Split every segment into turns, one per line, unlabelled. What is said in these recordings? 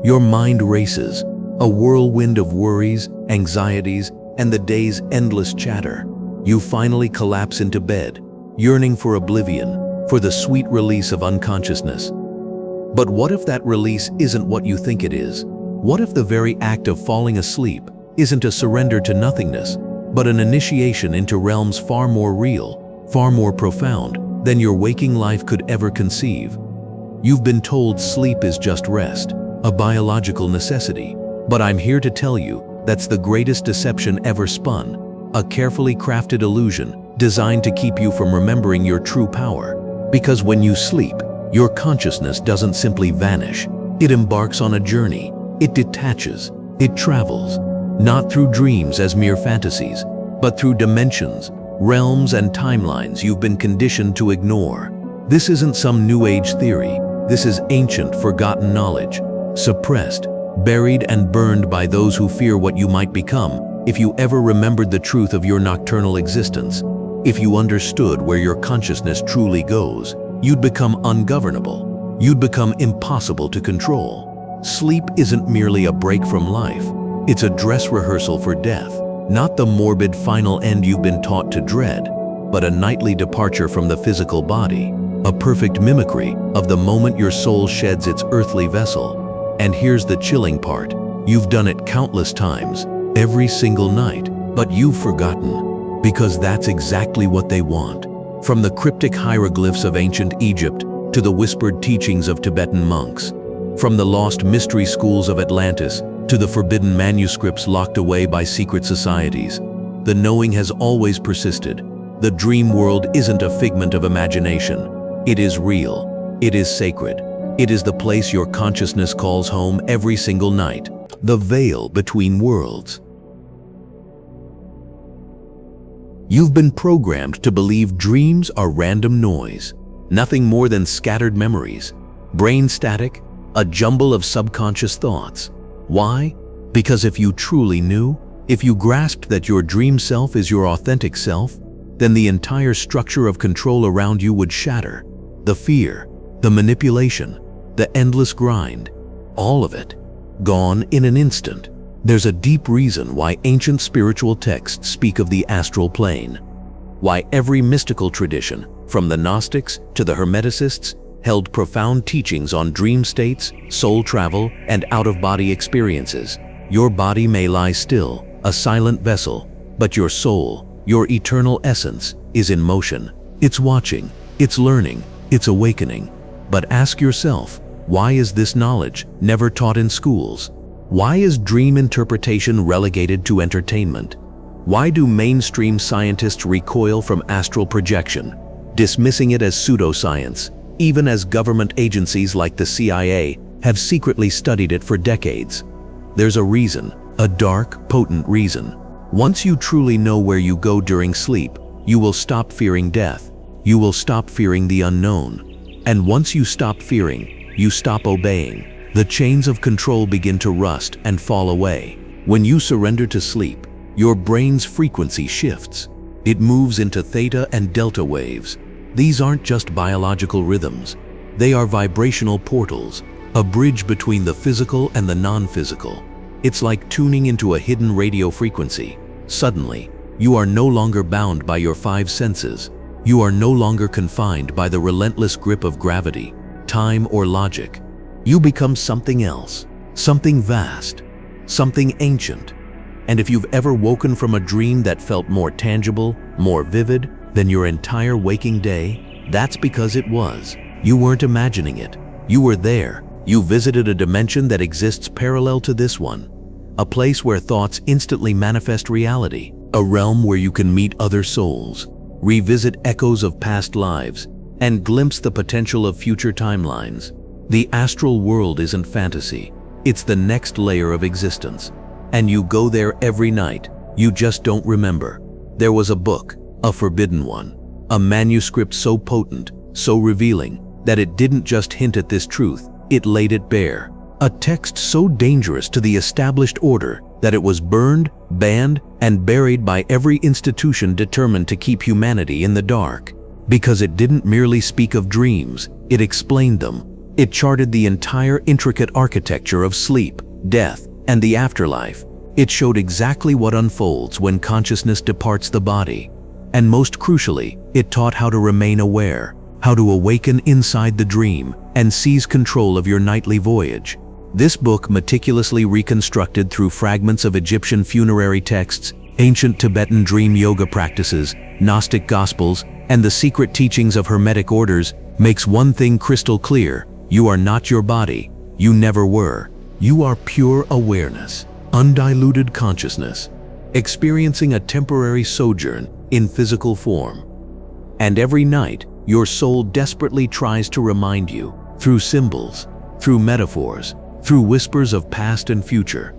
Your mind races, a whirlwind of worries, anxieties, and the day's endless chatter. You finally collapse into bed, yearning for oblivion, for the sweet release of unconsciousness. But what if that release isn't what you think it is? What if the very act of falling asleep isn't a surrender to nothingness, but an initiation into realms far more real, far more profound than your waking life could ever conceive? You've been told sleep is just rest, a biological necessity, but I'm here to tell you that's the greatest deception ever spun, a carefully crafted illusion designed to keep you from remembering your true power. Because when you sleep, your consciousness doesn't simply vanish. It embarks on a journey. It detaches. It travels, not through dreams as mere fantasies, but through dimensions, realms, and timelines you've been conditioned to ignore. This isn't some new age theory. This is ancient, forgotten knowledge, suppressed, buried, and burned by those who fear what you might become if you ever remembered the truth of your nocturnal existence. If you understood where your consciousness truly goes, you'd become ungovernable. You'd become impossible to control. Sleep isn't merely a break from life. It's a dress rehearsal for death, not the morbid final end you've been taught to dread, but a nightly departure from the physical body, a perfect mimicry of the moment your soul sheds its earthly vessel. And here's the chilling part. You've done it countless times, every single night, but you've forgotten. Because that's exactly what they want. From the cryptic hieroglyphs of ancient Egypt to the whispered teachings of Tibetan monks, from the lost mystery schools of Atlantis to the forbidden manuscripts locked away by secret societies, the knowing has always persisted. The dream world isn't a figment of imagination. It is real. It is sacred. It is the place your consciousness calls home every single night, the veil between worlds. You've been programmed to believe dreams are random noise, nothing more than scattered memories, brain static, a jumble of subconscious thoughts. Why? Because if you truly knew, if you grasped that your dream self is your authentic self, then the entire structure of control around you would shatter. The fear, the manipulation, the endless grind, all of it, gone in an instant. There's a deep reason why ancient spiritual texts speak of the astral plane. Why every mystical tradition, from the Gnostics to the Hermeticists, held profound teachings on dream states, soul travel, and out-of-body experiences. Your body may lie still, a silent vessel, but your soul, your eternal essence, is in motion. It's watching, it's learning, it's awakening. But ask yourself, why is this knowledge never taught in schools? Why is dream interpretation relegated to entertainment? Why do mainstream scientists recoil from astral projection, dismissing it as pseudoscience, even as government agencies like the CIA have secretly studied it for decades? There's a reason, a dark, potent reason. Once you truly know where you go during sleep, you will stop fearing death. You will stop fearing the unknown. And once you stop fearing, you stop obeying. The chains of control begin to rust and fall away. When you surrender to sleep, your brain's frequency shifts. It moves into theta and delta waves. These aren't just biological rhythms. They are vibrational portals, a bridge between the physical and the non-physical. It's like tuning into a hidden radio frequency. Suddenly, you are no longer bound by your five senses. You are no longer confined by the relentless grip of gravity, time, or logic. You become something else, something vast, something ancient. And if you've ever woken from a dream that felt more tangible, more vivid than your entire waking day, that's because it was. You weren't imagining it. You were there. You visited a dimension that exists parallel to this one. A place where thoughts instantly manifest reality. A realm where you can meet other souls, revisit echoes of past lives, and glimpse the potential of future timelines. The astral world isn't fantasy. It's the next layer of existence. And you go there every night. You just don't remember. There was a book, a forbidden one, a manuscript so potent, so revealing, that it didn't just hint at this truth, it laid it bare. A text so dangerous to the established order that it was burned, banned, and buried by every institution determined to keep humanity in the dark. Because it didn't merely speak of dreams, it explained them. It charted the entire intricate architecture of sleep, death, and the afterlife. It showed exactly what unfolds when consciousness departs the body. And most crucially, it taught how to remain aware, how to awaken inside the dream and seize control of your nightly voyage. This book, meticulously reconstructed through fragments of Egyptian funerary texts, ancient Tibetan dream yoga practices, Gnostic gospels, and the secret teachings of Hermetic orders, makes one thing crystal clear: you are not your body. You never were. You are pure awareness, undiluted consciousness, experiencing a temporary sojourn in physical form. And every night, your soul desperately tries to remind you, through symbols, through metaphors, through whispers of past and future.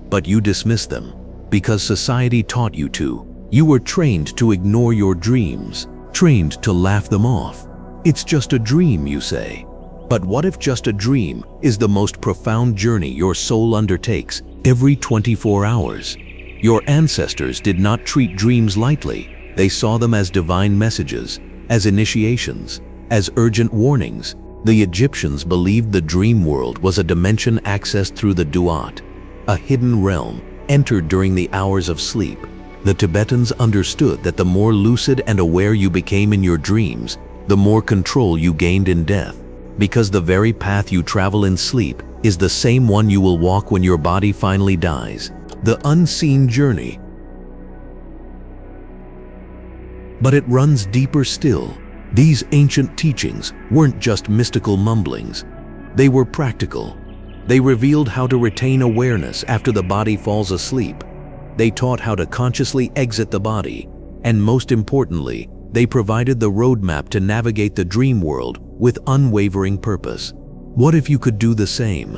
But you dismiss them, because society taught you to. You were trained to ignore your dreams, trained to laugh them off. It's just a dream, you say. But what if just a dream is the most profound journey your soul undertakes every 24 hours? Your ancestors did not treat dreams lightly. They saw them as divine messages, as initiations, as urgent warnings. The Egyptians believed the dream world was a dimension accessed through the duat, a hidden realm entered during the hours of sleep. The Tibetans understood that the more lucid and aware you became in your dreams, the more control you gained in death, because the very path you travel in sleep is the same one you will walk when your body finally dies, the unseen journey. But it runs deeper still. These ancient teachings weren't just mystical mumblings. They were practical. They revealed how to retain awareness after the body falls asleep. They taught how to consciously exit the body. And most importantly, they provided the roadmap to navigate the dream world with unwavering purpose. What if you could do the same?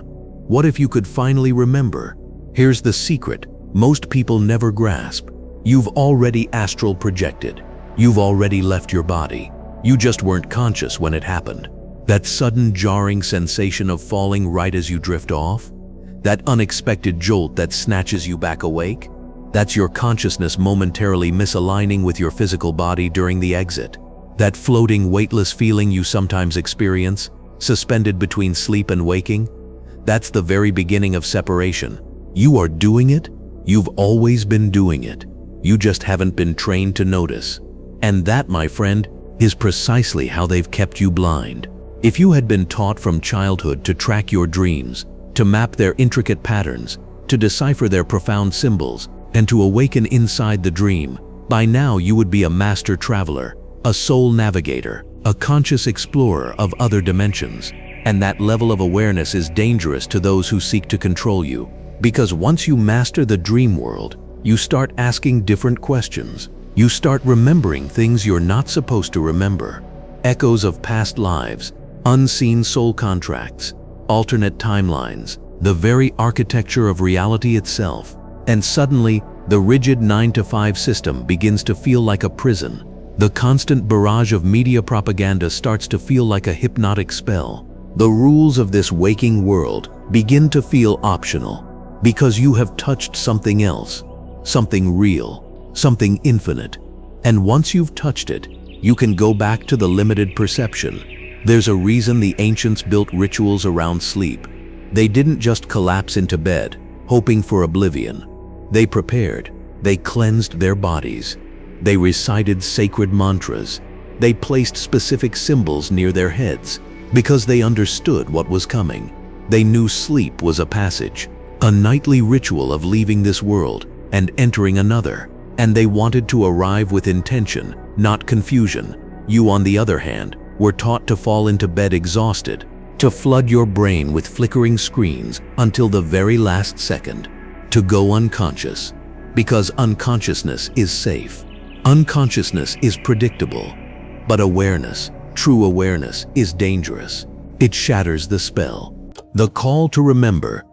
What if you could finally remember? Here's the secret most people never grasp. You've already astral projected. You've already left your body. You just weren't conscious when it happened. That sudden jarring sensation of falling right as you drift off? That unexpected jolt that snatches you back awake? That's your consciousness momentarily misaligning with your physical body during the exit. That floating, weightless feeling you sometimes experience, suspended between sleep and waking? That's the very beginning of separation. You are doing it. You've always been doing it. You just haven't been trained to notice. And that, my friend, is precisely how they've kept you blind. If you had been taught from childhood to track your dreams, to map their intricate patterns, to decipher their profound symbols, and to awaken inside the dream, by now you would be a master traveler, a soul navigator, a conscious explorer of other dimensions. And that level of awareness is dangerous to those who seek to control you, because once you master the dream world, you start asking different questions. You start remembering things you're not supposed to remember. Echoes of past lives, unseen soul contracts, alternate timelines, the very architecture of reality itself. And suddenly, the rigid 9-to-5 system begins to feel like a prison. The constant barrage of media propaganda starts to feel like a hypnotic spell. The rules of this waking world begin to feel optional, because you have touched something else, something real, something infinite. And once you've touched it, you can go back to the limited perception. There's a reason the ancients built rituals around sleep. They didn't just collapse into bed, hoping for oblivion. They prepared. They cleansed their bodies. They recited sacred mantras. They placed specific symbols near their heads, because they understood what was coming. They knew sleep was a passage, a nightly ritual of leaving this world and entering another. And they wanted to arrive with intention, not confusion. You, on the other hand, were taught to fall into bed exhausted, to flood your brain with flickering screens until the very last second, to go unconscious, because unconsciousness is safe. Unconsciousness is predictable, but awareness, true awareness, is dangerous. It shatters the spell. The call to remember.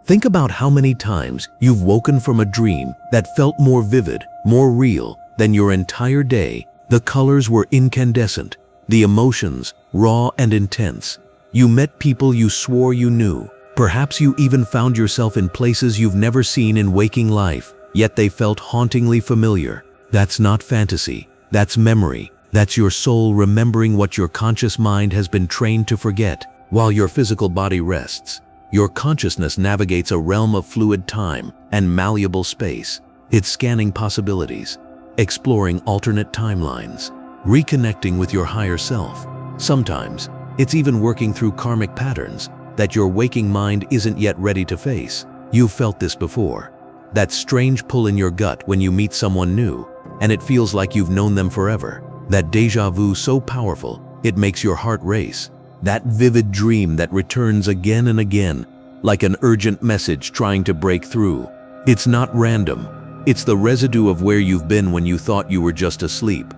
Think about how many times you've woken from a dream that felt more vivid, more real than your entire day. The colors were incandescent, the emotions raw and intense. You met people you swore you knew. Perhaps you even found yourself in places you've never seen in waking life, yet they felt hauntingly familiar. That's not fantasy, that's memory. That's your soul remembering what your conscious mind has been trained to forget. While your physical body rests, your consciousness navigates a realm of fluid time and malleable space. It's scanning possibilities, exploring alternate timelines, reconnecting with your higher self. Sometimes, it's even working through karmic patterns that your waking mind isn't yet ready to face. You've felt this before. That strange pull in your gut when you meet someone new, and it feels like you've known them forever. That déjà vu so powerful, it makes your heart race. That vivid dream that returns again and again, like an urgent message trying to break through. It's not random. It's the residue of where you've been when you thought you were just asleep.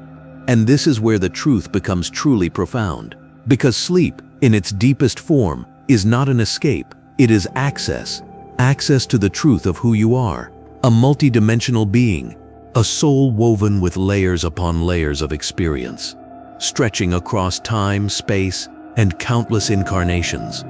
And this is where the truth becomes truly profound. Because sleep, in its deepest form, is not an escape, it is access. Access to the truth of who you are. A multidimensional being. A soul woven with layers upon layers of experience, stretching across time, space, and countless incarnations.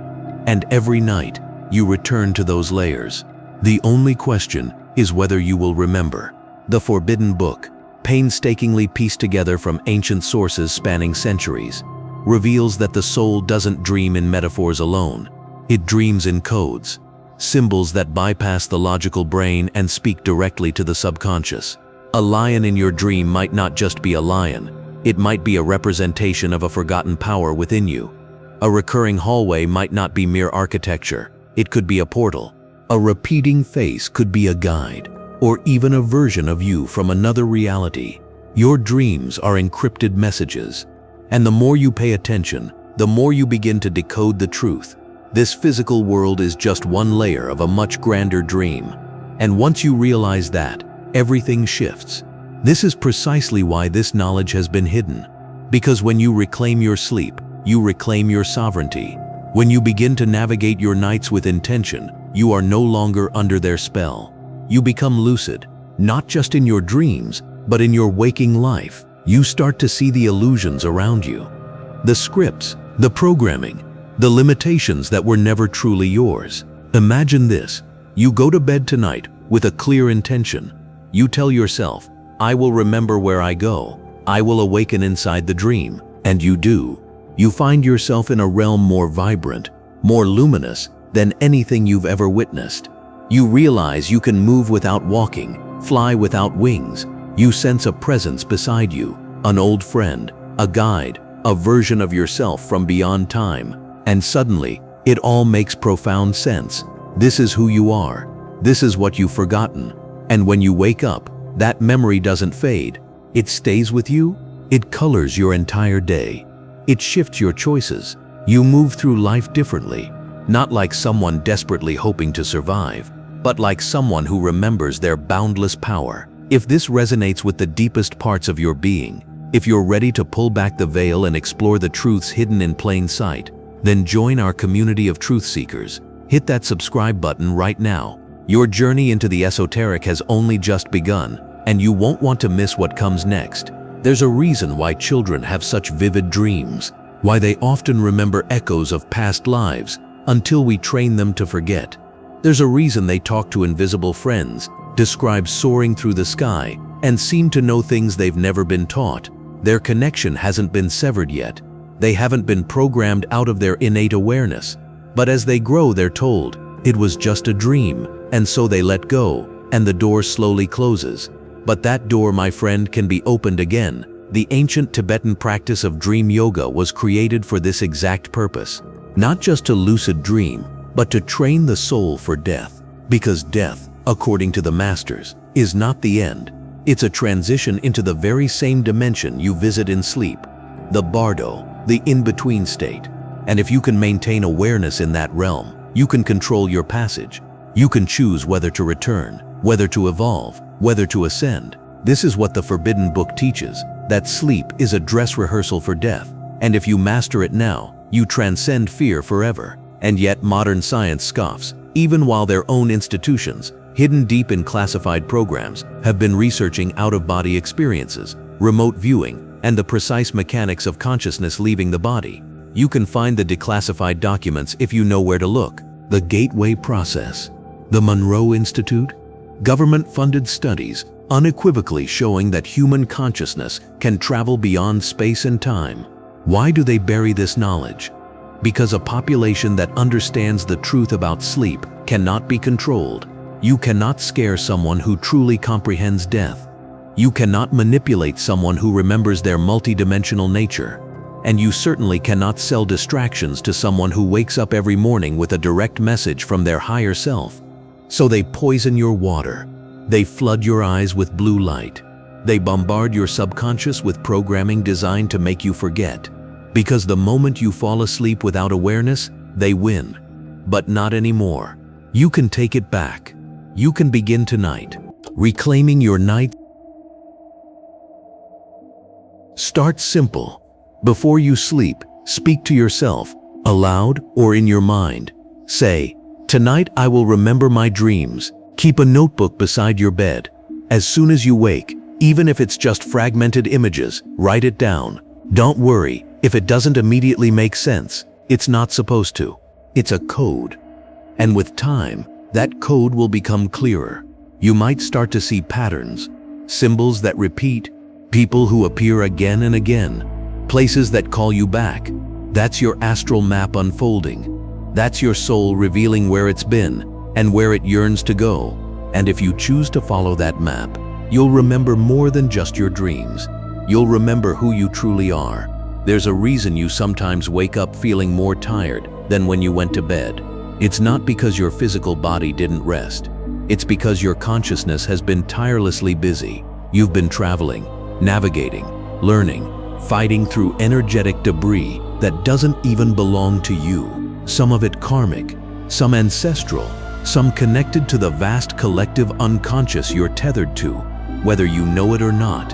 And every night, you return to those layers. The only question is whether you will remember. The Forbidden Book, painstakingly pieced together from ancient sources spanning centuries, reveals that the soul doesn't dream in metaphors alone. It dreams in codes, symbols that bypass the logical brain and speak directly to the subconscious. A lion in your dream might not just be a lion. It might be a representation of a forgotten power within you. A recurring hallway might not be mere architecture. It could be a portal. A repeating face could be a guide, or even a version of you from another reality. Your dreams are encrypted messages, and the more you pay attention, the more you begin to decode the truth. This physical world is just one layer of a much grander dream. And once you realize that, everything shifts. This is precisely why this knowledge has been hidden. Because when you reclaim your sleep, you reclaim your sovereignty. When you begin to navigate your nights with intention, you are no longer under their spell. You become lucid, not just in your dreams, but in your waking life. You start to see the illusions around you. The scripts, the programming, the limitations that were never truly yours. Imagine this. You go to bed tonight with a clear intention. You tell yourself, I will remember where I go. I will awaken inside the dream. And you do. You find yourself in a realm more vibrant, more luminous than anything you've ever witnessed. You realize you can move without walking, fly without wings. You sense a presence beside you, an old friend, a guide, a version of yourself from beyond time. And suddenly, it all makes profound sense. This is who you are. This is what you've forgotten. And when you wake up, that memory doesn't fade. It stays with you. It colors your entire day. It shifts your choices. You move through life differently, not like someone desperately hoping to survive, but like someone who remembers their boundless power. If this resonates with the deepest parts of your being, if you're ready to pull back the veil and explore the truths hidden in plain sight, then join our community of truth seekers. Hit that subscribe button right now. Your journey into the esoteric has only just begun, and you won't want to miss what comes next. There's a reason why children have such vivid dreams, why they often remember echoes of past lives until we train them to forget. There's a reason they talk to invisible friends, describe soaring through the sky, and seem to know things they've never been taught. Their connection hasn't been severed yet. They haven't been programmed out of their innate awareness. But as they grow, they're told, it was just a dream, and so they let go, and the door slowly closes. But that door, my friend, can be opened again. The ancient Tibetan practice of dream yoga was created for this exact purpose. Not just to lucid dream, but to train the soul for death. Because death, according to the masters, is not the end. It's a transition into the very same dimension you visit in sleep. The bardo, the in-between state. And if you can maintain awareness in that realm, you can control your passage. You can choose whether to return, whether to evolve, whether to ascend. This is what the Forbidden Book teaches, that sleep is a dress rehearsal for death. And if you master it now, you transcend fear forever. And yet modern science scoffs, even while their own institutions, hidden deep in classified programs, have been researching out-of-body experiences, remote viewing, and the precise mechanics of consciousness leaving the body. You can find the declassified documents if you know where to look. The Gateway Process, the Monroe Institute, government-funded studies unequivocally showing that human consciousness can travel beyond space and time. Why do they bury this knowledge? Because a population that understands the truth about sleep cannot be controlled. You cannot scare someone who truly comprehends death. You cannot manipulate someone who remembers their multidimensional nature. And you certainly cannot sell distractions to someone who wakes up every morning with a direct message from their higher self. So they poison your water. They flood your eyes with blue light. They bombard your subconscious with programming designed to make you forget. Because the moment you fall asleep without awareness, they win. But not anymore. You can take it back. You can begin tonight, reclaiming your night. Start simple. Before you sleep, speak to yourself, aloud or in your mind. Say, "Tonight I will remember my dreams." Keep a notebook beside your bed. As soon as you wake, even if it's just fragmented images, write it down. Don't worry if it doesn't immediately make sense. It's not supposed to. It's a code. And with time, that code will become clearer. You might start to see patterns, symbols that repeat, people who appear again and again, places that call you back. That's your astral map unfolding. That's your soul revealing where it's been and where it yearns to go. And if you choose to follow that map, you'll remember more than just your dreams. You'll remember who you truly are. There's a reason you sometimes wake up feeling more tired than when you went to bed. It's not because your physical body didn't rest. It's because your consciousness has been tirelessly busy. You've been traveling, navigating, learning, fighting through energetic debris that doesn't even belong to you. Some of it karmic, some ancestral, some connected to the vast collective unconscious you're tethered to, whether you know it or not.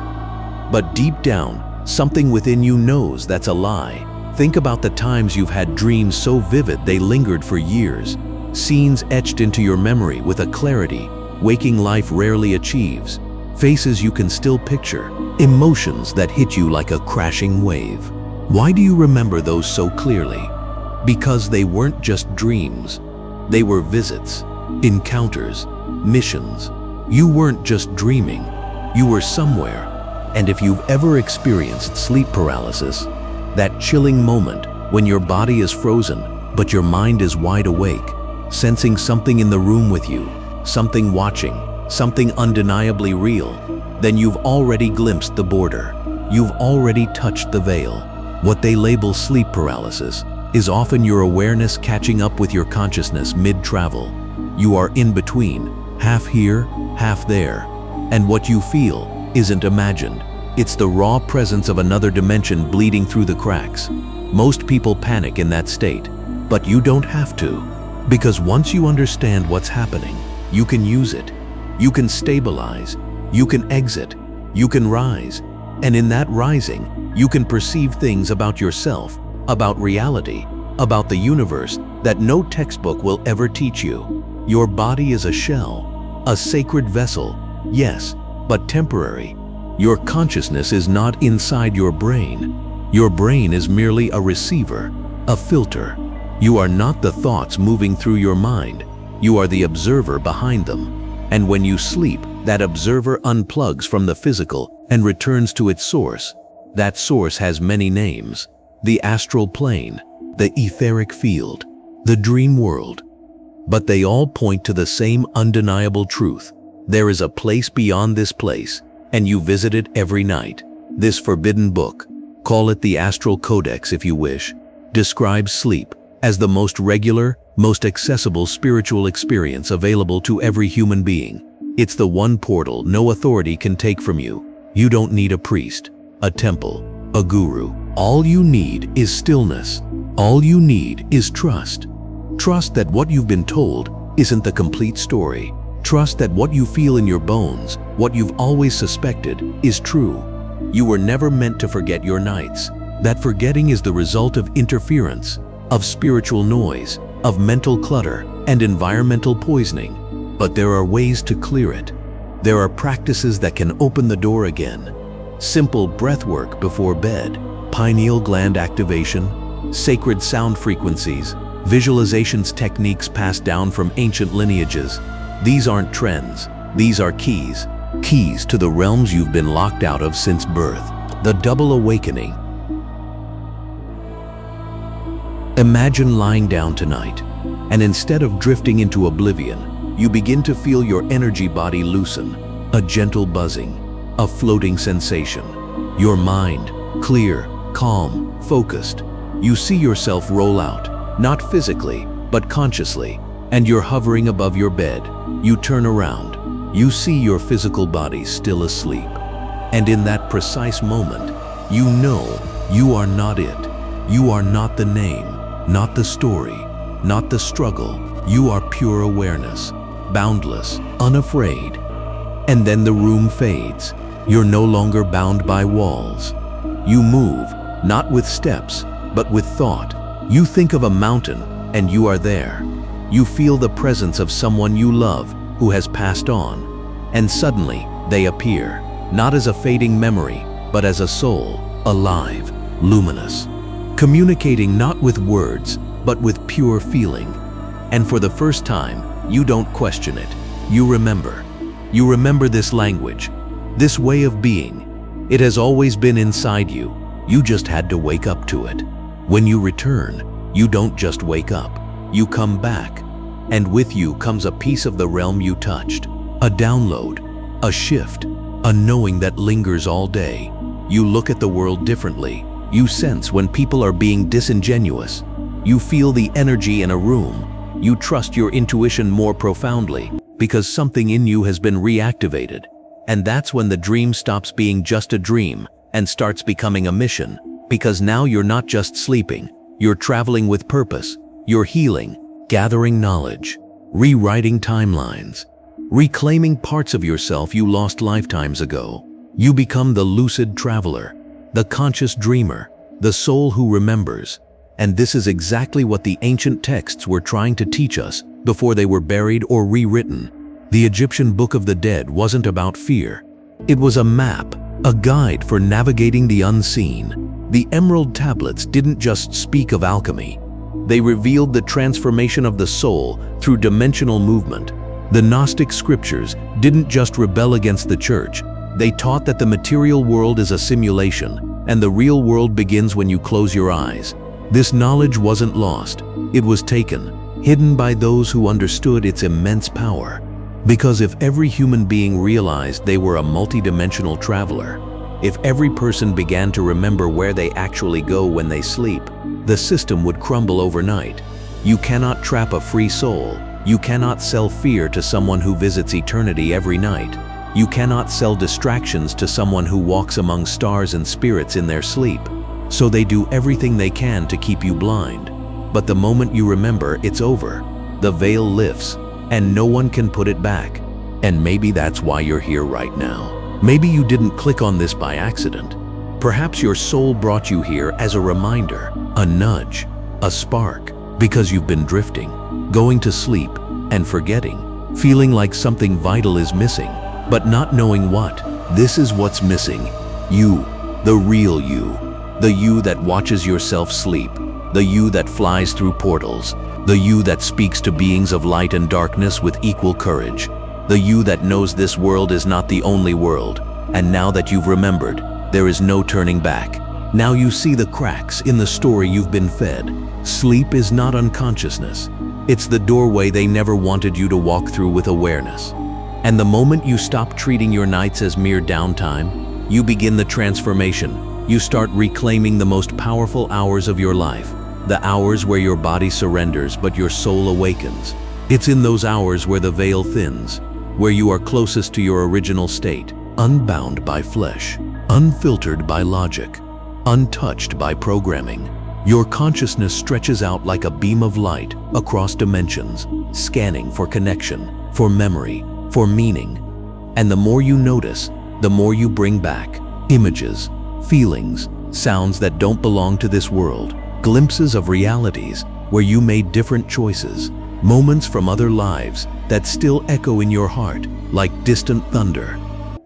But deep down, something within you knows that's a lie. Think about the times you've had dreams so vivid they lingered for years, scenes etched into your memory with a clarity waking life rarely achieves, faces you can still picture, emotions that hit you like a crashing wave. Why do you remember those so clearly? Because they weren't just dreams. They were visits, encounters, missions. You weren't just dreaming. You were somewhere. And if you've ever experienced sleep paralysis, that chilling moment when your body is frozen but your mind is wide awake, sensing something in the room with you, something watching, something undeniably real, then you've already glimpsed the border. You've already touched the veil. What they label sleep paralysis is often your awareness catching up with your consciousness mid-travel. You are in between, half here, half there. And what you feel isn't imagined. It's the raw presence of another dimension bleeding through the cracks. Most people panic in that state, but you don't have to. Because once you understand what's happening, you can use it. You can stabilize. You can exit. You can rise. And in that rising, you can perceive things about yourself, about reality, about the universe that no textbook will ever teach you. Your body is a shell, a sacred vessel, yes, but temporary. Your consciousness is not inside your brain. Your brain is merely a receiver, a filter. You are not the thoughts moving through your mind. You are the observer behind them. And when you sleep, that observer unplugs from the physical and returns to its source. That source has many names: the astral plane, the etheric field, the dream world. But they all point to the same undeniable truth. There is a place beyond this place, and you visit it every night. This forbidden book, call it the Astral Codex if you wish, describes sleep as the most regular, most accessible spiritual experience available to every human being. It's the one portal no authority can take from you. You don't need a priest, a temple, a guru. All you need is stillness. All you need is trust. Trust that what you've been told isn't the complete story. Trust that what you feel in your bones, what you've always suspected, is true. You were never meant to forget your nights. That forgetting is the result of interference, of spiritual noise, of mental clutter, and environmental poisoning. But there are ways to clear it. There are practices that can open the door again. Simple breath work before bed, pineal gland activation, sacred sound frequencies, visualizations techniques passed down from ancient lineages. These aren't trends, these are keys. keys to the realms you've been locked out of since birth. The double awakening. Imagine lying down tonight, and instead of drifting into oblivion, you begin to feel your energy body loosen, a gentle buzzing, a floating sensation. Your mind, clear, calm, focused. You see yourself roll out, not physically, but consciously, and you're hovering above your bed. You turn around. You see your physical body still asleep. And in that precise moment, you know you are not it. You are not the name, not the story, not the struggle. You are pure awareness, boundless, unafraid. And then the room fades. You're no longer bound by walls. You move, not with steps, but with thought. You think of a mountain, and you are there. You feel the presence of someone you love who has passed on. And suddenly, they appear, not as a fading memory, but as a soul, alive, luminous, communicating not with words, but with pure feeling. And for the first time, you don't question it. You remember. You remember this language, this way of being. It has always been inside you. You just had to wake up to it. When you return, you don't just wake up. You come back. And with you comes a piece of the realm you touched. A download, a shift, a knowing that lingers all day. You look at the world differently. You sense when people are being disingenuous. You feel the energy in a room. You trust your intuition more profoundly because something in you has been reactivated. And that's when the dream stops being just a dream and starts becoming a mission. Because now you're not just sleeping. You're traveling with purpose. You're healing, gathering knowledge, rewriting timelines, reclaiming parts of yourself you lost lifetimes ago. You become the lucid traveler, the conscious dreamer, the soul who remembers. And this is exactly what the ancient texts were trying to teach us before they were buried or rewritten. The Egyptian Book of the Dead wasn't about fear. It was a map, a guide for navigating the unseen. The Emerald Tablets didn't just speak of alchemy. They revealed the transformation of the soul through dimensional movement. The Gnostic scriptures didn't just rebel against the church. They taught that the material world is a simulation, and the real world begins when you close your eyes. This knowledge wasn't lost. It was taken, hidden by those who understood its immense power. Because if every human being realized they were a multidimensional traveler, if every person began to remember where they actually go when they sleep, the system would crumble overnight. You cannot trap a free soul. You cannot sell fear to someone who visits eternity every night. You cannot sell distractions to someone who walks among stars and spirits in their sleep. So they do everything they can to keep you blind. But the moment you remember, it's over. The veil lifts, and no one can put it back. And maybe that's why you're here right now. Maybe you didn't click on this by accident. Perhaps your soul brought you here as a reminder, a nudge, a spark, because you've been drifting, going to sleep, and forgetting, feeling like something vital is missing, but not knowing what. This is what's missing. You, the real you. The you that watches yourself sleep. The you that flies through portals. The you that speaks to beings of light and darkness with equal courage. The you that knows this world is not the only world. And now that you've remembered, there is no turning back. Now you see the cracks in the story you've been fed. Sleep is not unconsciousness. It's the doorway they never wanted you to walk through with awareness. And the moment you stop treating your nights as mere downtime, you begin the transformation. You start reclaiming the most powerful hours of your life, the hours where your body surrenders but your soul awakens. It's in those hours where the veil thins, where you are closest to your original state, unbound by flesh, unfiltered by logic, untouched by programming. Your consciousness stretches out like a beam of light across dimensions, scanning for connection, for memory, for meaning. And the more you notice, the more you bring back images, feelings, sounds that don't belong to this world, glimpses of realities where you made different choices, moments from other lives that still echo in your heart like distant thunder.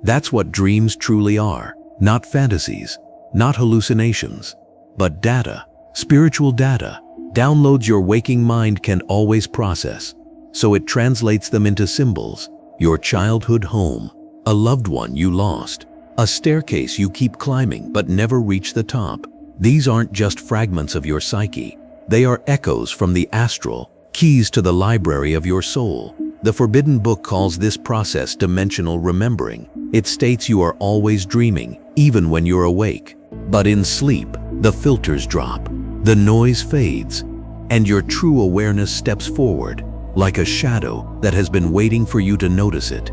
That's what dreams truly are, not fantasies, not hallucinations, but data, spiritual data, downloads your waking mind can always process. So it translates them into symbols, your childhood home, a loved one you lost, a staircase you keep climbing but never reach the top. These aren't just fragments of your psyche. They are echoes from the astral, keys to the library of your soul. The Forbidden Book calls this process dimensional remembering. It states you are always dreaming, even when you're awake. But in sleep, the filters drop, the noise fades, and your true awareness steps forward, like a shadow that has been waiting for you to notice it.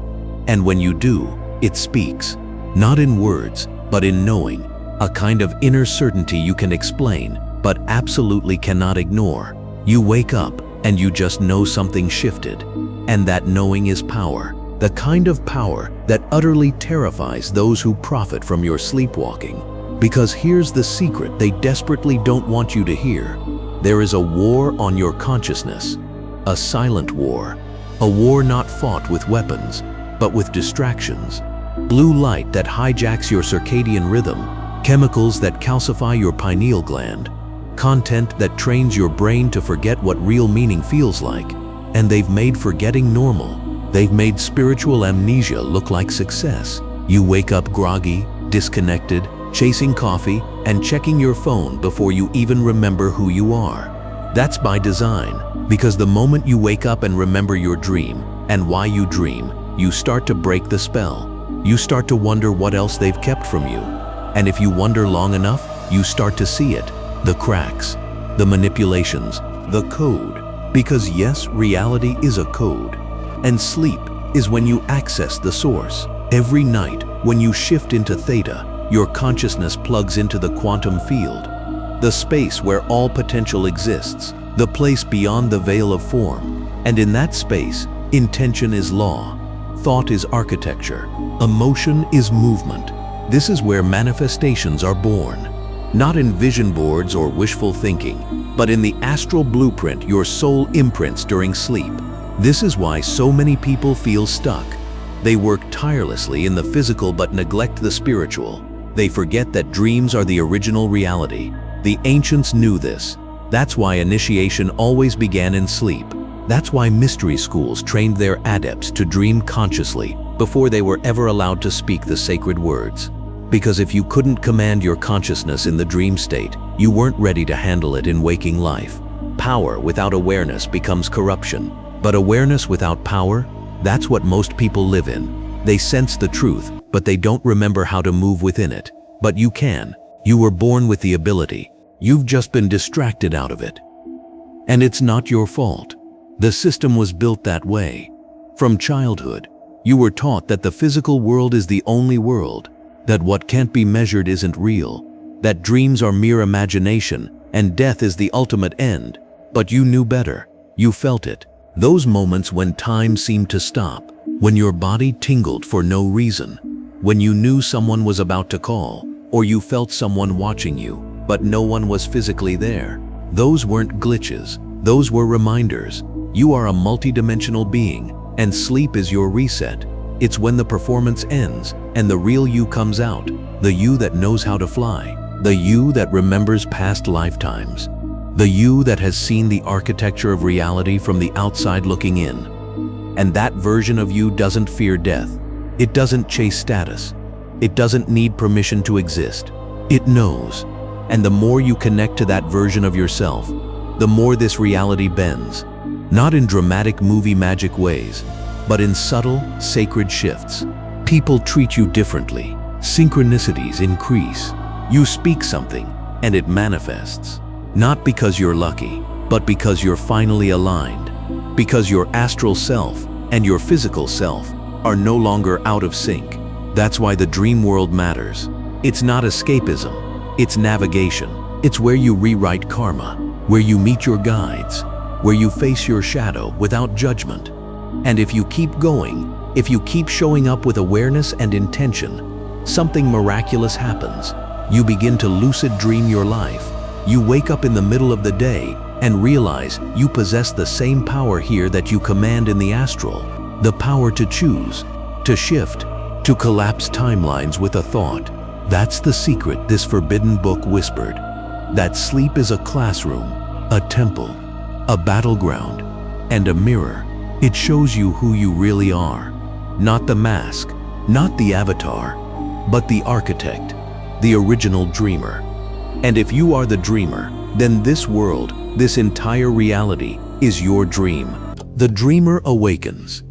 And when you do, it speaks, not in words, but in knowing, a kind of inner certainty you can explain, but absolutely cannot ignore. You wake up, and you just know something shifted. And that knowing is power, the kind of power that utterly terrifies those who profit from your sleepwalking. Because here's the secret they desperately don't want you to hear. There is a war on your consciousness, a silent war, a war not fought with weapons, but with distractions. Blue light that hijacks your circadian rhythm, chemicals that calcify your pineal gland, content that trains your brain to forget what real meaning feels like. And they've made forgetting normal. They've made spiritual amnesia look like success. You wake up groggy, disconnected, chasing coffee, and checking your phone before you even remember who you are. That's by design, because the moment you wake up and remember your dream and why you dream, you start to break the spell. You start to wonder what else they've kept from you. And if you wonder long enough, you start to see it. The cracks, the manipulations, the code. Because yes, reality is a code. And sleep is when you access the source. Every night, when you shift into theta, your consciousness plugs into the quantum field, the space where all potential exists, the place beyond the veil of form. And in that space, intention is law, thought is architecture, emotion is movement. This is where manifestations are born. Not in vision boards or wishful thinking, but in the astral blueprint your soul imprints during sleep. This is why so many people feel stuck. They work tirelessly in the physical but neglect the spiritual. They forget that dreams are the original reality. The ancients knew this. That's why initiation always began in sleep. That's why mystery schools trained their adepts to dream consciously before they were ever allowed to speak the sacred words. Because if you couldn't command your consciousness in the dream state, you weren't ready to handle it in waking life. Power without awareness becomes corruption. But awareness without power, that's what most people live in. They sense the truth, but they don't remember how to move within it. But you can. You were born with the ability. You've just been distracted out of it. And it's not your fault. The system was built that way. From childhood, you were taught that the physical world is the only world, that what can't be measured isn't real, that dreams are mere imagination, and death is the ultimate end. But you knew better. You felt it. Those moments when time seemed to stop, when your body tingled for no reason, when you knew someone was about to call, or you felt someone watching you, but no one was physically there. Those weren't glitches. Those were reminders. You are a multidimensional being, and sleep is your reset. It's when the performance ends and the real you comes out, the you that knows how to fly, the you that remembers past lifetimes, the you that has seen the architecture of reality from the outside looking in. And that version of you doesn't fear death. It doesn't chase status. It doesn't need permission to exist. It knows. And the more you connect to that version of yourself, the more this reality bends. Not in dramatic movie magic ways, but in subtle, sacred shifts. People treat you differently. Synchronicities increase. You speak something, and it manifests. Not because you're lucky, but because you're finally aligned. Because your astral self and your physical self are no longer out of sync. That's why the dream world matters. It's not escapism, it's navigation. It's where you rewrite karma, where you meet your guides, where you face your shadow without judgment. And if you keep going, if you keep showing up with awareness and intention, something miraculous happens. You begin to lucid dream your life. You wake up in the middle of the day and realize you possess the same power here that you command in the astral. The power to choose, to shift, to collapse timelines with a thought. That's the secret this forbidden book whispered. That sleep is a classroom, a temple, a battleground, and a mirror. It shows you who you really are. Not the mask, Not the avatar, but the architect, the original dreamer. And if you are the dreamer, then this world, this entire reality, is your dream. The dreamer awakens.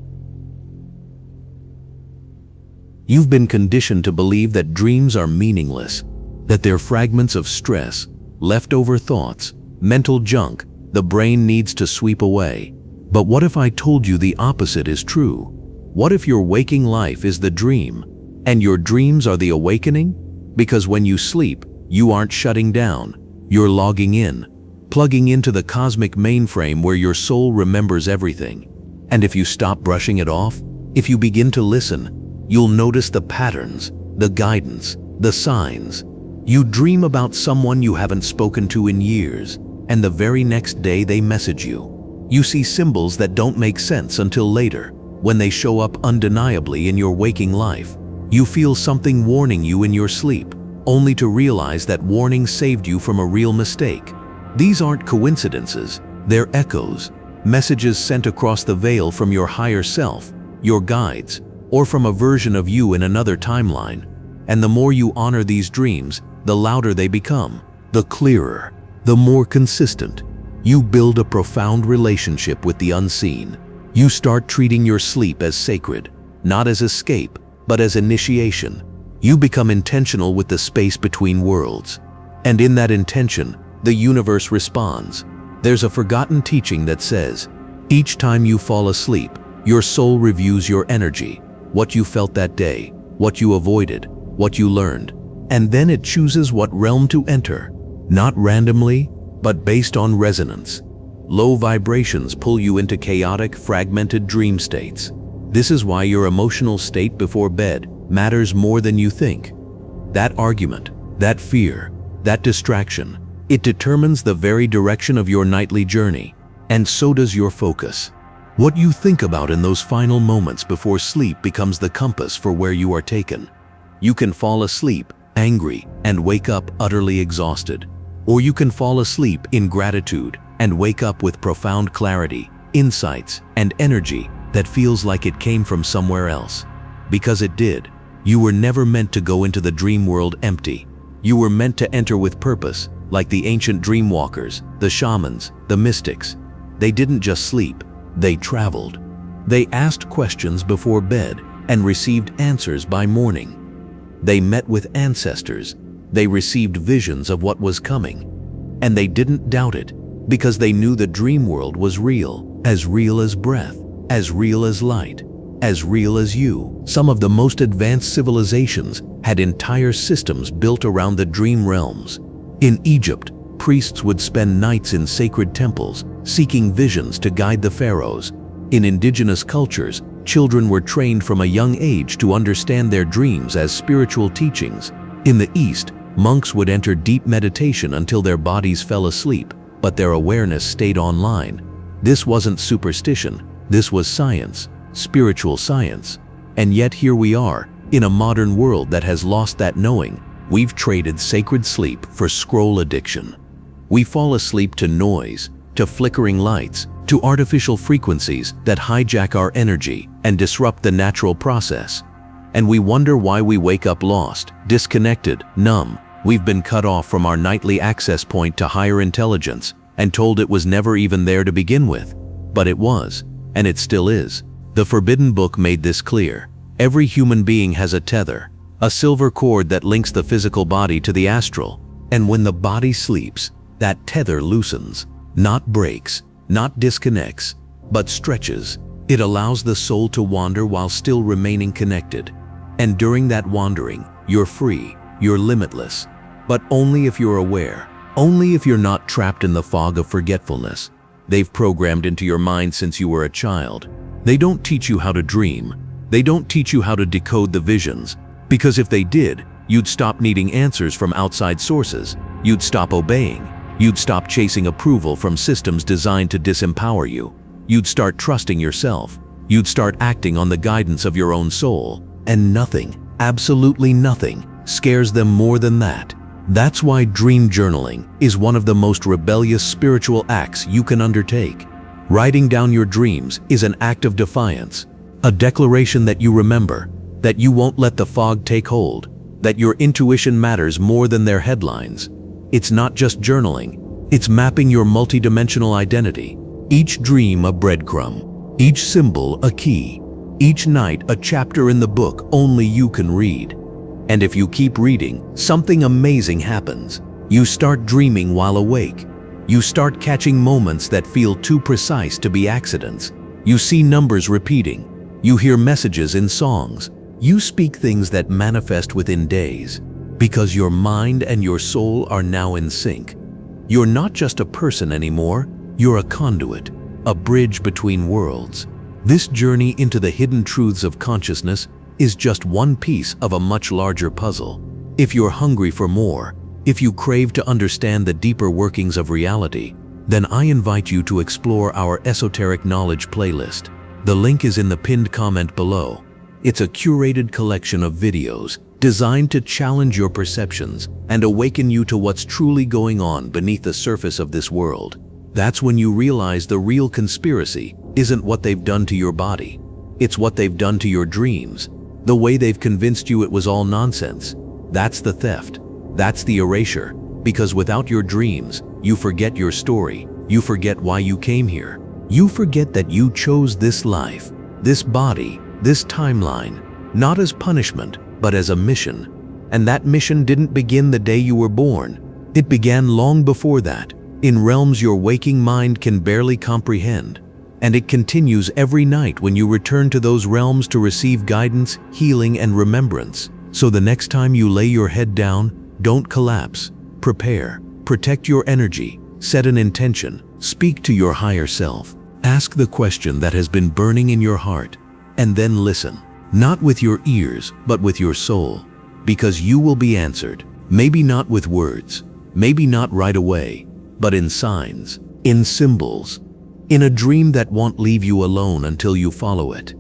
You've been conditioned to believe that dreams are meaningless, that they're fragments of stress, leftover thoughts, mental junk the brain needs to sweep away. But what if I told you the opposite is true? What if your waking life is the dream, and your dreams are the awakening? Because when you sleep, you aren't shutting down, you're logging in, plugging into the cosmic mainframe where your soul remembers everything. And if you stop brushing it off, if you begin to listen, you'll notice the patterns, the guidance, the signs. You dream about someone you haven't spoken to in years, and the very next day they message you. You see symbols that don't make sense until later, when they show up undeniably in your waking life. You feel something warning you in your sleep, only to realize that warning saved you from a real mistake. These aren't coincidences, they're echoes, messages sent across the veil from your higher self, your guides, or from a version of you in another timeline. And the more you honor these dreams, the louder they become, the clearer, the more consistent. You build a profound relationship with the unseen. You start treating your sleep as sacred, not as escape, but as initiation. You become intentional with the space between worlds. And in that intention, the universe responds. There's a forgotten teaching that says, each time you fall asleep, your soul reviews your energy, what you felt that day, what you avoided, what you learned, and then it chooses what realm to enter, not randomly, but based on resonance. Low vibrations pull you into chaotic, fragmented dream states. This is why your emotional state before bed matters more than you think. That argument, that fear, that distraction, it determines the very direction of your nightly journey, and so does your focus. What you think about in those final moments before sleep becomes the compass for where you are taken. You can fall asleep angry and wake up utterly exhausted. Or you can fall asleep in gratitude and wake up with profound clarity, insights, and energy that feels like it came from somewhere else. Because it did. You were never meant to go into the dream world empty. You were meant to enter with purpose, like the ancient dreamwalkers, the shamans, the mystics. They didn't just sleep, they traveled. They asked questions before bed and received answers by morning. They met with ancestors. They received visions of what was coming. And they didn't doubt it, because they knew the dream world was real as breath, as real as light, as real as you. Some of the most advanced civilizations had entire systems built around the dream realms. In Egypt, priests would spend nights in sacred temples, seeking visions to guide the pharaohs. In indigenous cultures, children were trained from a young age to understand their dreams as spiritual teachings. In the East, monks would enter deep meditation until their bodies fell asleep, but their awareness stayed online. This wasn't superstition, this was science, spiritual science. And yet here we are, in a modern world that has lost that knowing. We've traded sacred sleep for scroll addiction. We fall asleep to noise, to flickering lights, to artificial frequencies that hijack our energy and disrupt the natural process. And we wonder why we wake up lost, disconnected, numb. We've been cut off from our nightly access point to higher intelligence and told it was never even there to begin with. But it was, and it still is. The Forbidden Book made this clear. Every human being has a tether, a silver cord that links the physical body to the astral. And when the body sleeps, that tether loosens, not breaks, not disconnects, but stretches. It allows the soul to wander while still remaining connected. And during that wandering, you're free, you're limitless. But only if you're aware, only if you're not trapped in the fog of forgetfulness. They've programmed into your mind since you were a child. They don't teach you how to dream. They don't teach you how to decode the visions. Because if they did, you'd stop needing answers from outside sources. You'd stop obeying. You'd stop chasing approval from systems designed to disempower you. You'd start trusting yourself. You'd start acting on the guidance of your own soul. And nothing, absolutely nothing, scares them more than that. That's why dream journaling is one of the most rebellious spiritual acts you can undertake. Writing down your dreams is an act of defiance, a declaration that you remember, that you won't let the fog take hold, that your intuition matters more than their headlines. It's not just journaling, it's mapping your multidimensional identity. Each dream a breadcrumb, each symbol a key, each night a chapter in the book only you can read. And if you keep reading, something amazing happens. You start dreaming while awake. You start catching moments that feel too precise to be accidents. You see numbers repeating. You hear messages in songs. You speak things that manifest within days, because your mind and your soul are now in sync. You're not just a person anymore, you're a conduit, a bridge between worlds. This journey into the hidden truths of consciousness is just one piece of a much larger puzzle. If you're hungry for more, if you crave to understand the deeper workings of reality, then I invite you to explore our Esoteric Knowledge playlist. The link is in the pinned comment below. It's a curated collection of videos designed to challenge your perceptions and awaken you to what's truly going on beneath the surface of this world. That's when you realize the real conspiracy isn't what they've done to your body. It's what they've done to your dreams. The way they've convinced you it was all nonsense. That's the theft. That's the erasure. Because without your dreams, you forget your story. You forget why you came here. You forget that you chose this life, this body, this timeline, not as punishment, but as a mission. And that mission didn't begin the day you were born. It began long before that, in realms your waking mind can barely comprehend. And it continues every night when you return to those realms to receive guidance, healing, and remembrance. So the next time you lay your head down, don't collapse. Prepare. Protect your energy. Set an intention. Speak to your higher self. Ask the question that has been burning in your heart, and then listen. Not with your ears, but with your soul. Because you will be answered. Maybe not with words, maybe not right away, but in signs, in symbols, in a dream that won't leave you alone until you follow it.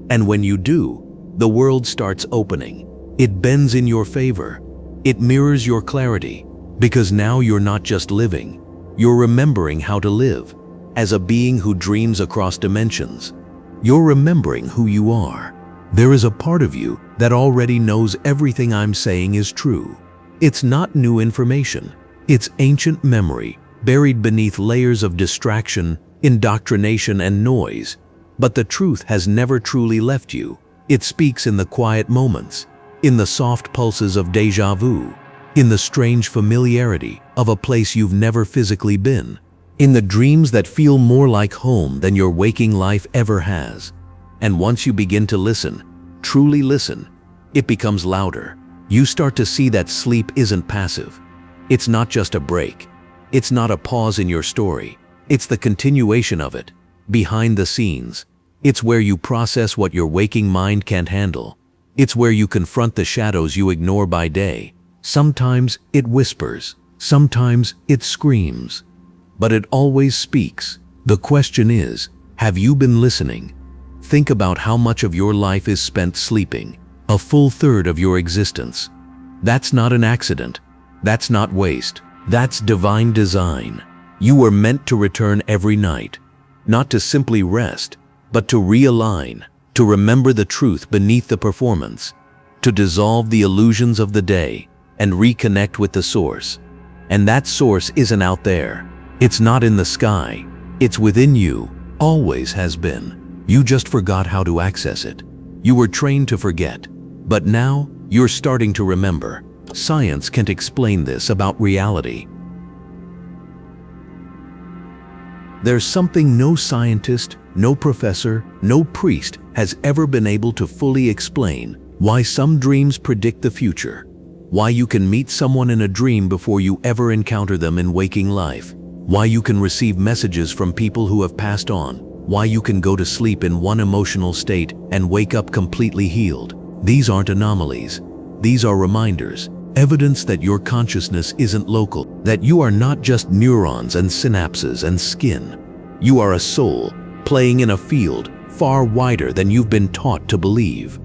And when you do, the world starts opening. It bends in your favor. It mirrors your clarity, because now you're not just living, you're remembering how to live. As a being who dreams across dimensions, you're remembering who you are. There is a part of you that already knows everything I'm saying is true. It's not new information. It's ancient memory, buried beneath layers of distraction, indoctrination, and noise. But the truth has never truly left you. It speaks in the quiet moments, in the soft pulses of déjà vu, in the strange familiarity of a place you've never physically been, in the dreams that feel more like home than your waking life ever has. And once you begin to listen, truly listen, it becomes louder. You start to see that sleep isn't passive. It's not just a break. It's not a pause in your story. It's the continuation of it, behind the scenes. It's where you process what your waking mind can't handle. It's where you confront the shadows you ignore by day. Sometimes it whispers, sometimes it screams, but it always speaks. The question is, have you been listening? Think about how much of your life is spent sleeping, a full third of your existence. That's not an accident. That's not waste. That's divine design. You were meant to return every night, not to simply rest, but to realign, to remember the truth beneath the performance, to dissolve the illusions of the day and reconnect with the source. And that source isn't out there. It's not in the sky. It's within you, always has been. You just forgot how to access it. You were trained to forget, but now you're starting to remember. Science can't explain this about reality. There's something no scientist, no professor, no priest has ever been able to fully explain: why some dreams predict the future, why you can meet someone in a dream before you ever encounter them in waking life, why you can receive messages from people who have passed on, why you can go to sleep in one emotional state and wake up completely healed. These aren't anomalies. These are reminders, evidence that your consciousness isn't local, that you are not just neurons and synapses and skin. You are a soul playing in a field far wider than you've been taught to believe.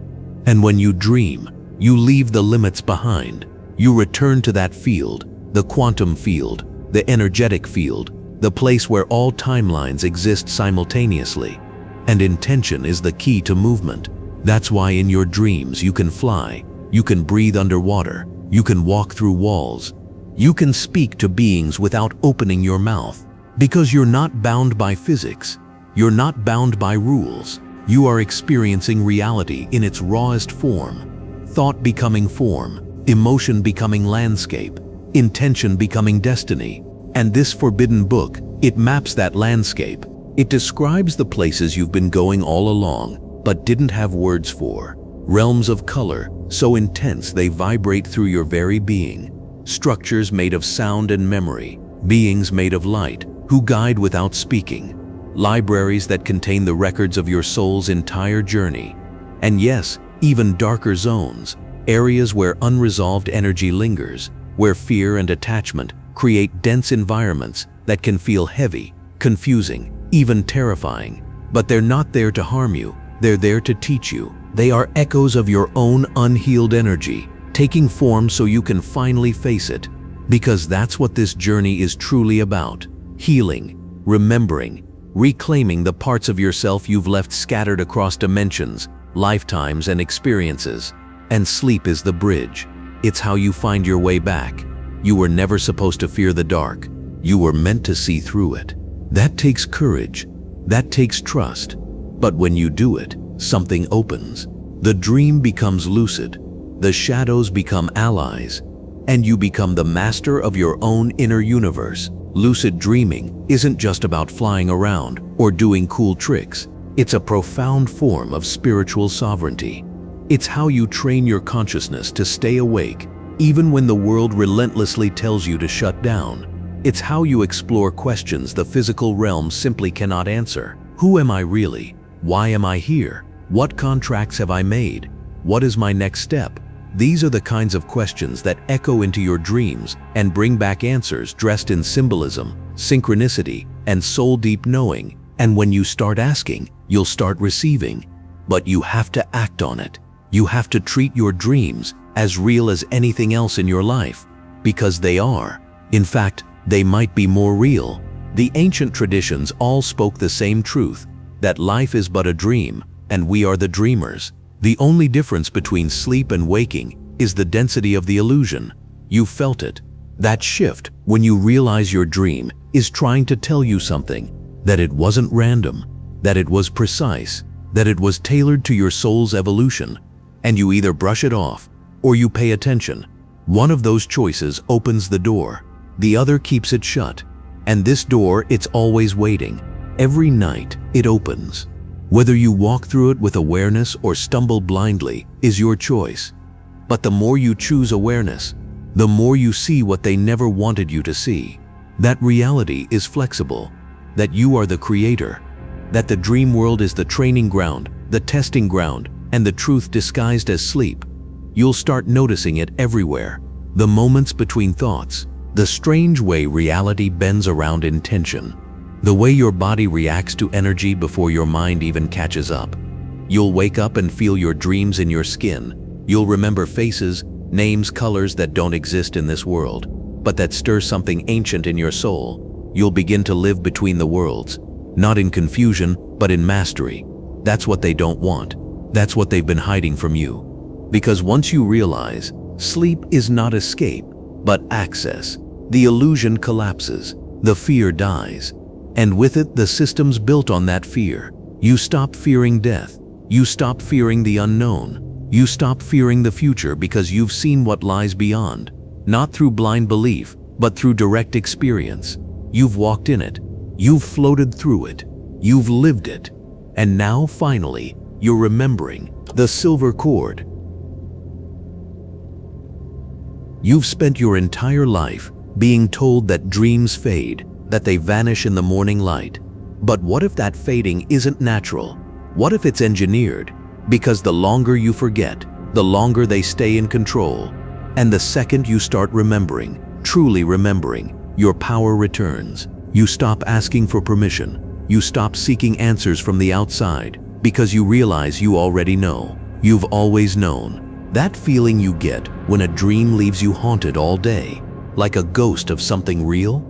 And when you dream, you leave the limits behind. You return to that field, the quantum field, the energetic field, the place where all timelines exist simultaneously. And intention is the key to movement. That's why in your dreams you can fly, you can breathe underwater, you can walk through walls, you can speak to beings without opening your mouth. Because you're not bound by physics, you're not bound by rules. You are experiencing reality in its rawest form. Thought becoming form, emotion becoming landscape, intention becoming destiny. And this forbidden book, it maps that landscape. It describes the places you've been going all along, but didn't have words for. Realms of color, so intense they vibrate through your very being. Structures made of sound and memory. Beings made of light, who guide without speaking. Libraries that contain the records of your soul's entire journey. And yes, even darker zones, areas where unresolved energy lingers, where fear and attachment create dense environments that can feel heavy, confusing, even terrifying. But they're not there to harm you, they're there to teach you. They are echoes of your own unhealed energy, taking form so you can finally face it. Because that's what this journey is truly about. Healing, remembering, reclaiming the parts of yourself you've left scattered across dimensions, lifetimes, and experiences. And sleep is the bridge. It's how you find your way back. You were never supposed to fear the dark. You were meant to see through it. That takes courage. That takes trust. But when you do it, something opens. The dream becomes lucid. The shadows become allies. And you become the master of your own inner universe. Lucid dreaming isn't just about flying around or doing cool tricks. It's a profound form of spiritual sovereignty. It's how you train your consciousness to stay awake, even when the world relentlessly tells you to shut down. It's how you explore questions the physical realm simply cannot answer. Who am I really? Why am I here? What contracts have I made? What is my next step? These are the kinds of questions that echo into your dreams and bring back answers dressed in symbolism, synchronicity, and soul-deep knowing. And when you start asking, you'll start receiving. But you have to act on it. You have to treat your dreams as real as anything else in your life, because they are. In fact, they might be more real. The ancient traditions all spoke the same truth, that life is but a dream, and we are the dreamers. The only difference between sleep and waking is the density of the illusion. You felt it. That shift when you realize your dream is trying to tell you something, that it wasn't random, that it was precise, that it was tailored to your soul's evolution, and you either brush it off or you pay attention. One of those choices opens the door, the other keeps it shut. And this door, it's always waiting. Every night it opens. Whether you walk through it with awareness or stumble blindly is your choice. But the more you choose awareness, the more you see what they never wanted you to see. That reality is flexible, that you are the creator, that the dream world is the training ground, the testing ground, and the truth disguised as sleep. You'll start noticing it everywhere. The moments between thoughts, the strange way reality bends around intention, the way your body reacts to energy before your mind even catches up. You'll wake up and feel your dreams in your skin. You'll remember faces, names, colors that don't exist in this world, but that stir something ancient in your soul. You'll begin to live between the worlds, not in confusion, but in mastery. That's what they don't want. That's what they've been hiding from you. Because once you realize, sleep is not escape, but access, the illusion collapses, the fear dies. And with it, the systems built on that fear. You stop fearing death. You stop fearing the unknown. You stop fearing the future because you've seen what lies beyond. Not through blind belief, but through direct experience. You've walked in it. You've floated through it. You've lived it. And now, finally, you're remembering the silver cord. You've spent your entire life being told that dreams fade, that they vanish in the morning light. But what if that fading isn't natural? What if it's engineered? Because the longer you forget, the longer they stay in control. And the second you start remembering, truly remembering, your power returns. You stop asking for permission. You stop seeking answers from the outside, because you realize you already know. You've always known. That feeling you get when a dream leaves you haunted all day, like a ghost of something real?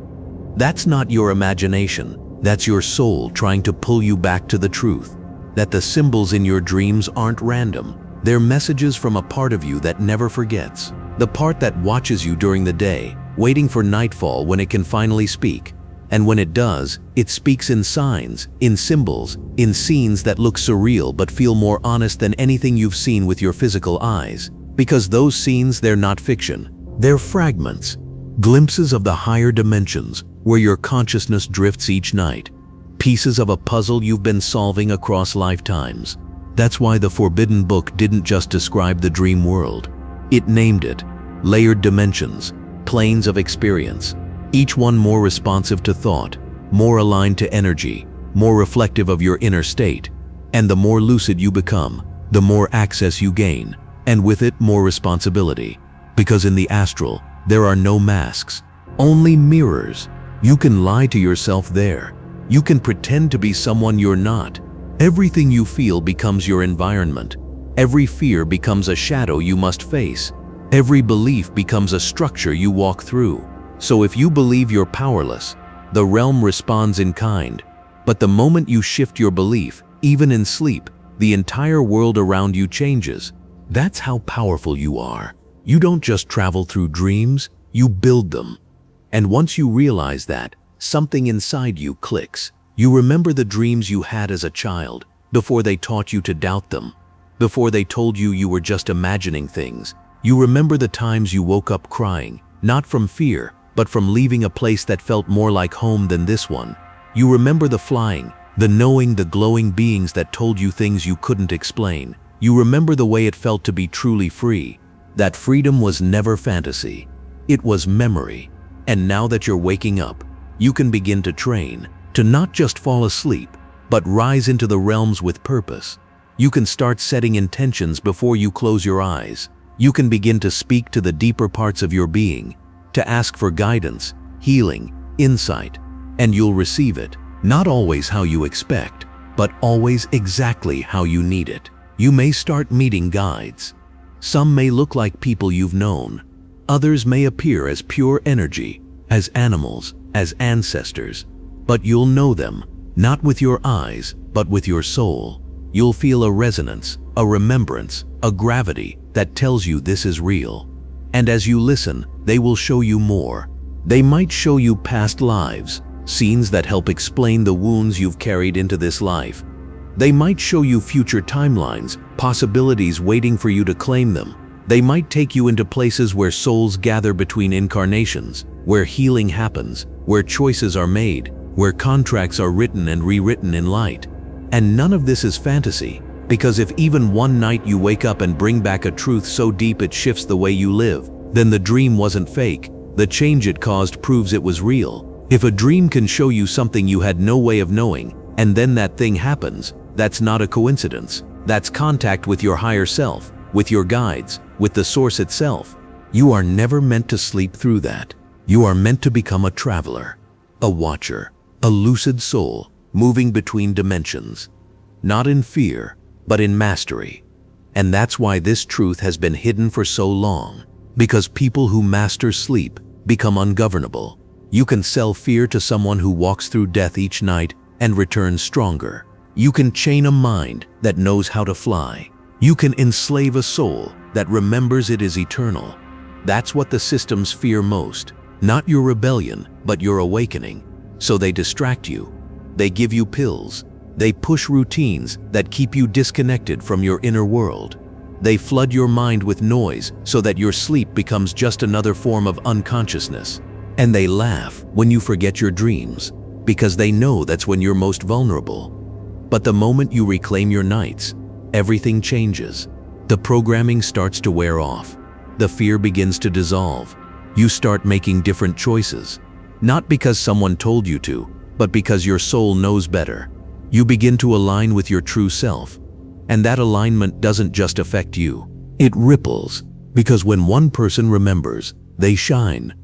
That's not your imagination. That's your soul trying to pull you back to the truth. that the symbols in your dreams aren't random. They're messages from a part of you that never forgets. The part that watches you during the day, waiting for nightfall when it can finally speak. And when it does, it speaks in signs, in symbols, in scenes that look surreal but feel more honest than anything you've seen with your physical eyes. Because those scenes, they're not fiction. They're fragments, glimpses of the higher dimensions where your consciousness drifts each night. Pieces of a puzzle you've been solving across lifetimes. That's why the Forbidden Book didn't just describe the dream world. It named it layered dimensions, planes of experience, each one more responsive to thought, more aligned to energy, more reflective of your inner state. And the more lucid you become, the more access you gain, and with it more responsibility. Because in the astral, there are no masks, only mirrors. You can lie to yourself there. You can pretend to be someone you're not. Everything you feel becomes your environment. Every fear becomes a shadow you must face. Every belief becomes a structure you walk through. So if you believe you're powerless, the realm responds in kind. But the moment you shift your belief, even in sleep, the entire world around you changes. That's how powerful you are. You don't just travel through dreams, you build them. And once you realize that, something inside you clicks. You remember the dreams you had as a child, before they taught you to doubt them, before they told you you were just imagining things. You remember the times you woke up crying, not from fear, but from leaving a place that felt more like home than this one. You remember the flying, the knowing, the glowing beings that told you things you couldn't explain. You remember the way it felt to be truly free. That freedom was never fantasy. It was memory. And now that you're waking up, you can begin to train, to not just fall asleep, but rise into the realms with purpose. You can start setting intentions before you close your eyes. You can begin to speak to the deeper parts of your being, to ask for guidance, healing, insight, and you'll receive it. Not always how you expect, but always exactly how you need it. You may start meeting guides. Some may look like people you've known. Others may appear as pure energy, as animals, as ancestors. But you'll know them, not with your eyes, but with your soul. You'll feel a resonance, a remembrance, a gravity that tells you this is real. And as you listen, they will show you more. They might show you past lives, scenes that help explain the wounds you've carried into this life. They might show you future timelines, possibilities waiting for you to claim them. They might take you into places where souls gather between incarnations, where healing happens, where choices are made, where contracts are written and rewritten in light. And none of this is fantasy, because if even one night you wake up and bring back a truth so deep it shifts the way you live, then the dream wasn't fake. The change it caused proves it was real. If a dream can show you something you had no way of knowing, and then that thing happens, that's not a coincidence. That's contact with your higher self, with your guides, with the source itself. You are never meant to sleep through that. You are meant to become a traveler, a watcher, a lucid soul moving between dimensions, not in fear, but in mastery. And that's why this truth has been hidden for so long, because people who master sleep become ungovernable. You can sell fear to someone who walks through death each night and returns stronger. You can chain a mind that knows how to fly. You can enslave a soul that remembers it is eternal. That's what the systems fear most. Not your rebellion, but your awakening. So they distract you. They give you pills. They push routines that keep you disconnected from your inner world. They flood your mind with noise so that your sleep becomes just another form of unconsciousness. And they laugh when you forget your dreams, because they know that's when you're most vulnerable. But the moment you reclaim your nights, everything changes. The programming starts to wear off. The fear begins to dissolve. You start making different choices, not because someone told you to, but because your soul knows better. You begin to align with your true self, and that alignment doesn't just affect you. It ripples, because when one person remembers, they shine.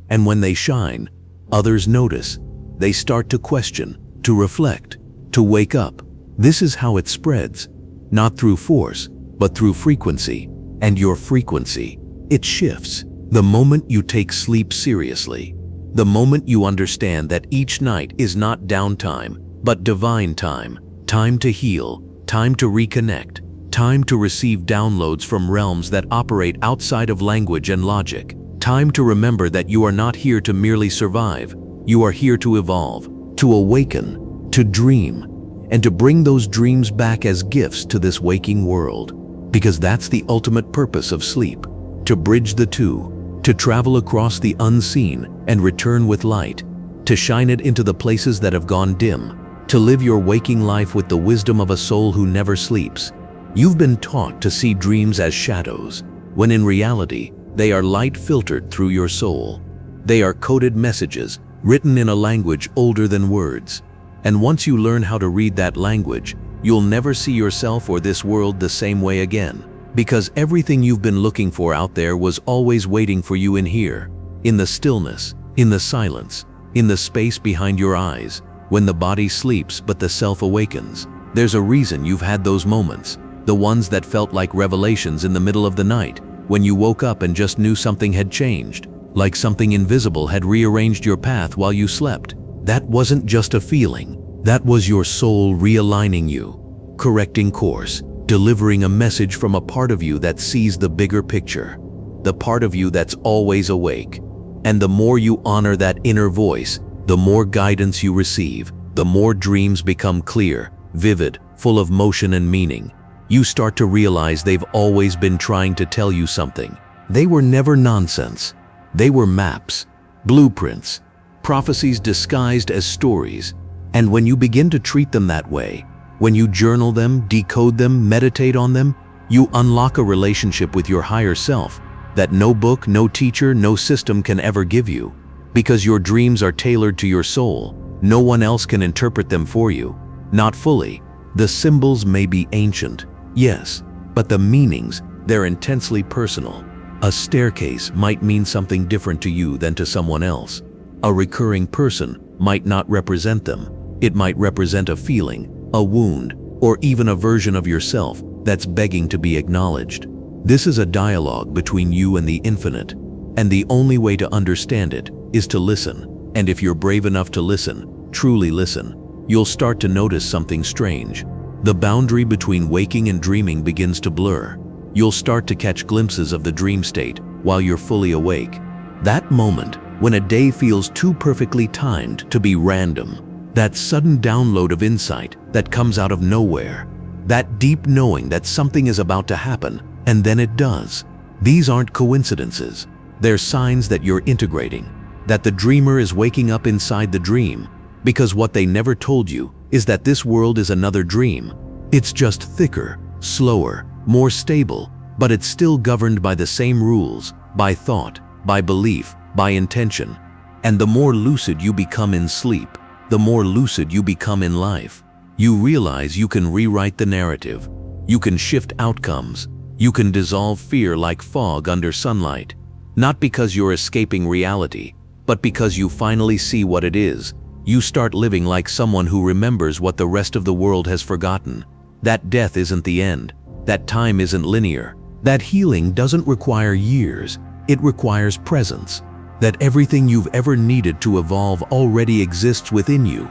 And when they shine, others notice. They start to question, to reflect, to wake up. This is how it spreads, not through force, but through frequency. And your frequency, it shifts. The moment you take sleep seriously, the moment you understand that each night is not downtime, but divine time, time to heal, time to reconnect, time to receive downloads from realms that operate outside of language and logic, time to remember that you are not here to merely survive, you are here to evolve, to awaken, to dream, and to bring those dreams back as gifts to this waking world. Because that's the ultimate purpose of sleep, to bridge the two, to travel across the unseen and return with light, to shine it into the places that have gone dim, to live your waking life with the wisdom of a soul who never sleeps. You've been taught to see dreams as shadows, when in reality, they are light filtered through your soul. They are coded messages, written in a language older than words. And once you learn how to read that language, you'll never see yourself or this world the same way again. Because everything you've been looking for out there was always waiting for you in here, in the stillness, in the silence, in the space behind your eyes. When the body sleeps but the self awakens, there's a reason you've had those moments, the ones that felt like revelations in the middle of the night, when you woke up and just knew something had changed, like something invisible had rearranged your path while you slept. That wasn't just a feeling, that was your soul realigning you, correcting course, delivering a message from a part of you that sees the bigger picture, the part of you that's always awake. And the more you honor that inner voice, the more guidance you receive, the more dreams become clear, vivid, full of motion and meaning. You start to realize they've always been trying to tell you something. They were never nonsense. They were maps, blueprints, prophecies disguised as stories. And when you begin to treat them that way, when you journal them, decode them, meditate on them, you unlock a relationship with your higher self that no book, no teacher, no system can ever give you. Because your dreams are tailored to your soul, no one else can interpret them for you. Not fully. The symbols may be ancient, yes, but the meanings, they're intensely personal. A staircase might mean something different to you than to someone else. A recurring person might not represent them. It might represent a feeling, a wound, or even a version of yourself that's begging to be acknowledged. This is a dialogue between you and the infinite, and the only way to understand it is to listen. And if you're brave enough to listen, truly listen, you'll start to notice something strange. The boundary between waking and dreaming begins to blur. You'll start to catch glimpses of the dream state while you're fully awake. That moment when a day feels too perfectly timed to be random. That sudden download of insight that comes out of nowhere. That deep knowing that something is about to happen, and then it does. These aren't coincidences. They're signs that you're integrating, that the dreamer is waking up inside the dream, because what they never told you is that this world is another dream. It's just thicker, slower, more stable, but it's still governed by the same rules, by thought, by belief, by intention. And the more lucid you become in sleep, the more lucid you become in life. You realize you can rewrite the narrative. You can shift outcomes. You can dissolve fear like fog under sunlight. Not because you're escaping reality, but because you finally see what it is. You start living like someone who remembers what the rest of the world has forgotten. That death isn't the end. That time isn't linear. That healing doesn't require years. It requires presence. That everything you've ever needed to evolve already exists within you.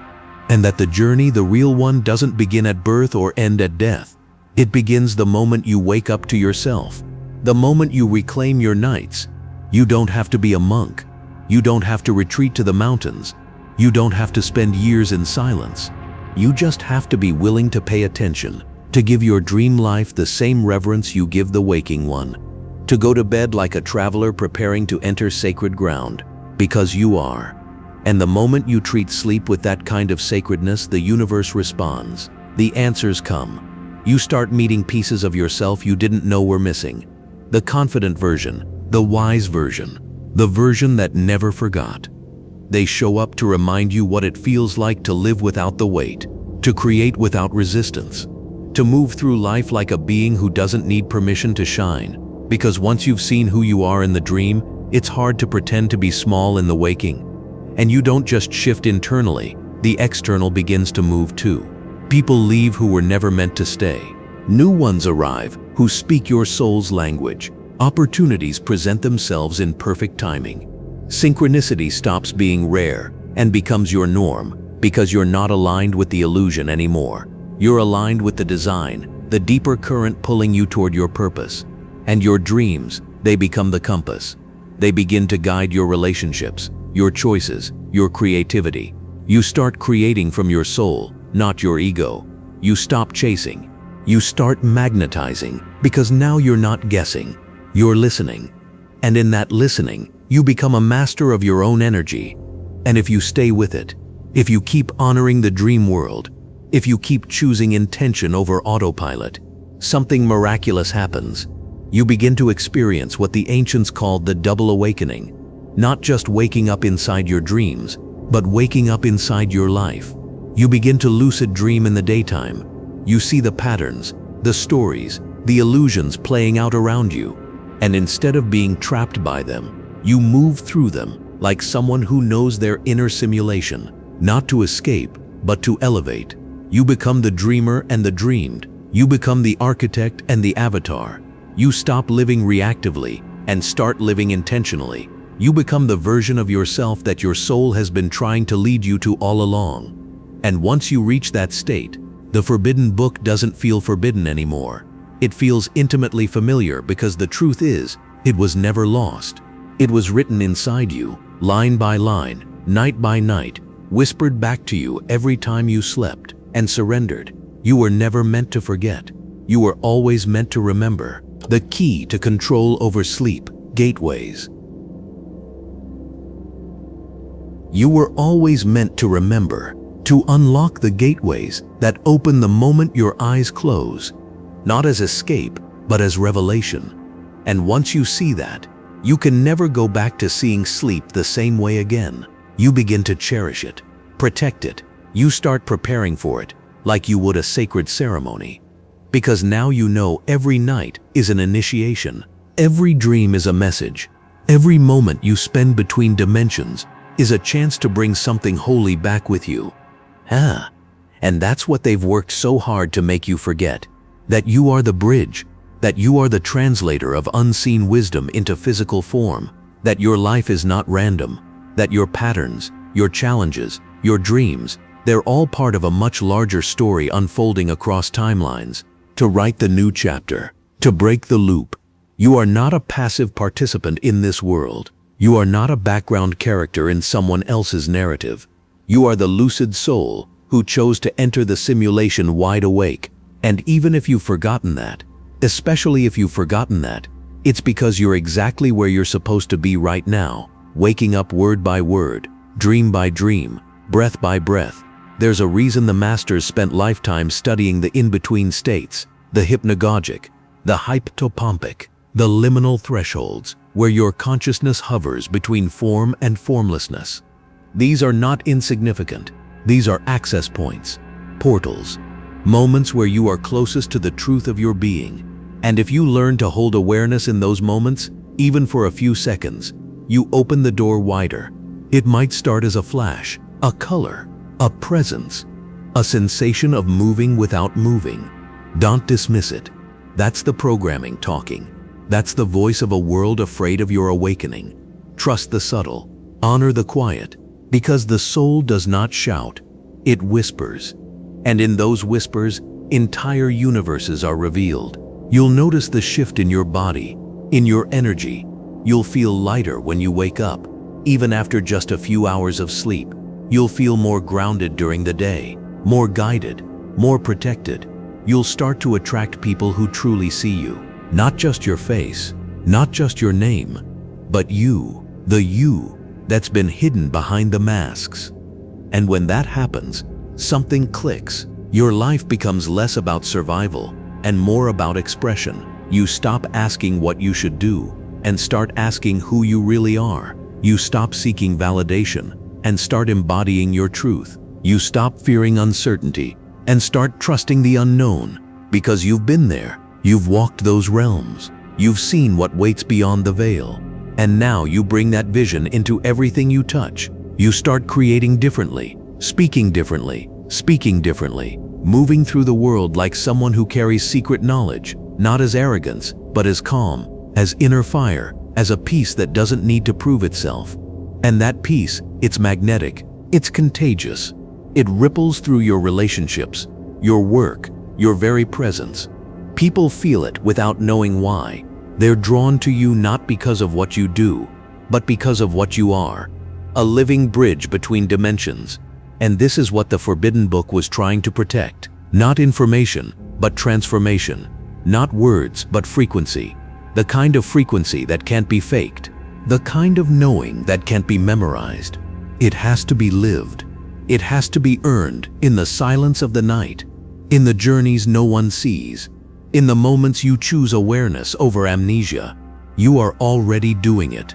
And that the journey, the real one, doesn't begin at birth or end at death. It begins the moment you wake up to yourself. The moment you reclaim your nights. You don't have to be a monk. You don't have to retreat to the mountains. You don't have to spend years in silence. You just have to be willing to pay attention, to give your dream life the same reverence you give the waking one, to go to bed like a traveler preparing to enter sacred ground, because you are. And the moment you treat sleep with that kind of sacredness, the universe responds. The answers come. You start meeting pieces of yourself you didn't know were missing. The confident version, the wise version, the version that never forgot. They show up to remind you what it feels like to live without the weight, to create without resistance, to move through life like a being who doesn't need permission to shine. Because once you've seen who you are in the dream, it's hard to pretend to be small in the waking. And you don't just shift internally, the external begins to move too. People leave who were never meant to stay. New ones arrive who speak your soul's language. Opportunities present themselves in perfect timing. Synchronicity stops being rare and becomes your norm because you're not aligned with the illusion anymore. You're aligned with the design, the deeper current pulling you toward your purpose. And your dreams, they become the compass. They begin to guide your relationships, your choices, your creativity. You start creating from your soul, not your ego. You stop chasing. You start magnetizing, because now you're not guessing. You're listening. And in that listening, you become a master of your own energy. And if you stay with it, if you keep honoring the dream world, if you keep choosing intention over autopilot, something miraculous happens. You begin to experience what the ancients called the double awakening. Not just waking up inside your dreams, but waking up inside your life. You begin to lucid dream in the daytime. You see the patterns, the stories, the illusions playing out around you. And instead of being trapped by them, you move through them like someone who knows their inner simulation, not to escape, but to elevate. You become the dreamer and the dreamed. You become the architect and the avatar. You stop living reactively and start living intentionally. You become the version of yourself that your soul has been trying to lead you to all along. And once you reach that state, the forbidden book doesn't feel forbidden anymore. It feels intimately familiar because the truth is, it was never lost. It was written inside you, line by line, night by night, whispered back to you every time you slept and surrendered. You were never meant to forget. You were always meant to remember. The key to control over sleep, gateways. You were always meant to remember, to unlock the gateways that open the moment your eyes close, not as escape, but as revelation. And once you see that, you can never go back to seeing sleep the same way again. You begin to cherish it, protect it. You start preparing for it, like you would a sacred ceremony. Because now you know every night is an initiation. Every dream is a message. Every moment you spend between dimensions is a chance to bring something holy back with you. And that's what they've worked so hard to make you forget. That you are the bridge. That you are the translator of unseen wisdom into physical form. That your life is not random. That your patterns, your challenges, your dreams, they're all part of a much larger story unfolding across timelines. To write the new chapter, to break the loop. You are not a passive participant in this world. You are not a background character in someone else's narrative. You are the lucid soul who chose to enter the simulation wide awake. And even if you've forgotten that, especially if you've forgotten that, it's because you're exactly where you're supposed to be right now, waking up word by word, dream by dream, breath by breath. There's a reason the masters spent lifetimes studying the in-between states, the hypnagogic, the hypnopompic, the liminal thresholds, where your consciousness hovers between form and formlessness. These are not insignificant. These are access points, portals, moments where you are closest to the truth of your being. And if you learn to hold awareness in those moments, even for a few seconds, you open the door wider. It might start as a flash, a color, a presence, a sensation of moving without moving. Don't dismiss it. That's the programming talking. That's the voice of a world afraid of your awakening. Trust the subtle. Honor the quiet. Because the soul does not shout. It whispers. And in those whispers, entire universes are revealed. You'll notice the shift in your body, in your energy. You'll feel lighter when you wake up, even after just a few hours of sleep. You'll feel more grounded during the day, more guided, more protected. You'll start to attract people who truly see you. Not just your face, not just your name, but you, the you that's been hidden behind the masks. And when that happens, something clicks. Your life becomes less about survival and more about expression. You stop asking what you should do and start asking who you really are. You stop seeking validation and start embodying your truth. You stop fearing uncertainty and start trusting the unknown, because you've been there. You've walked those realms. You've seen what waits beyond the veil. And now you bring that vision into everything you touch. You start creating differently, speaking differently, moving through the world like someone who carries secret knowledge, not as arrogance, but as calm, as inner fire, as a peace that doesn't need to prove itself. And that peace, it's magnetic, it's contagious. It ripples through your relationships, your work, your very presence. People feel it without knowing why. They're drawn to you not because of what you do, but because of what you are. A living bridge between dimensions. And this is what the Forbidden Book was trying to protect. Not information, but transformation. Not words, but frequency. The kind of frequency that can't be faked. The kind of knowing that can't be memorized. It has to be lived. It has to be earned in the silence of the night. In the journeys no one sees. In the moments you choose awareness over amnesia. You are already doing it.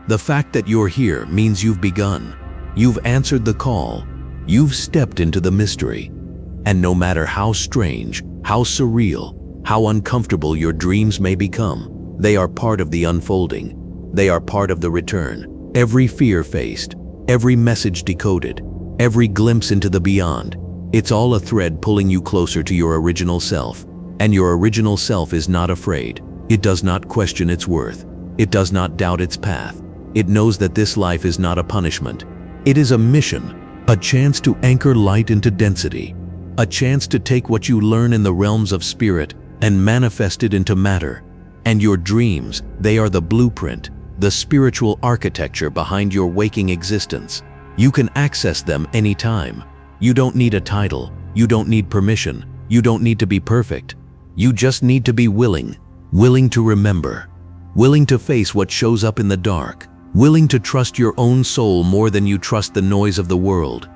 The fact that you're here means you've begun. You've answered the call. You've stepped into the mystery. And no matter how strange, how surreal, how uncomfortable your dreams may become, they are part of the unfolding. They are part of the return. Every fear faced, every message decoded, every glimpse into the beyond, it's all a thread pulling you closer to your original self. And your original self is not afraid. It does not question its worth. It does not doubt its path. It knows that this life is not a punishment. It is a mission, a chance to anchor light into density, a chance to take what you learn in the realms of spirit and manifest it into matter. And your dreams, they are the blueprint, the spiritual architecture behind your waking existence. You can access them anytime. You don't need a title. You don't need permission. You don't need to be perfect. You just need to be willing to remember, willing to face what shows up in the dark, willing to trust your own soul more than you trust the noise of the world.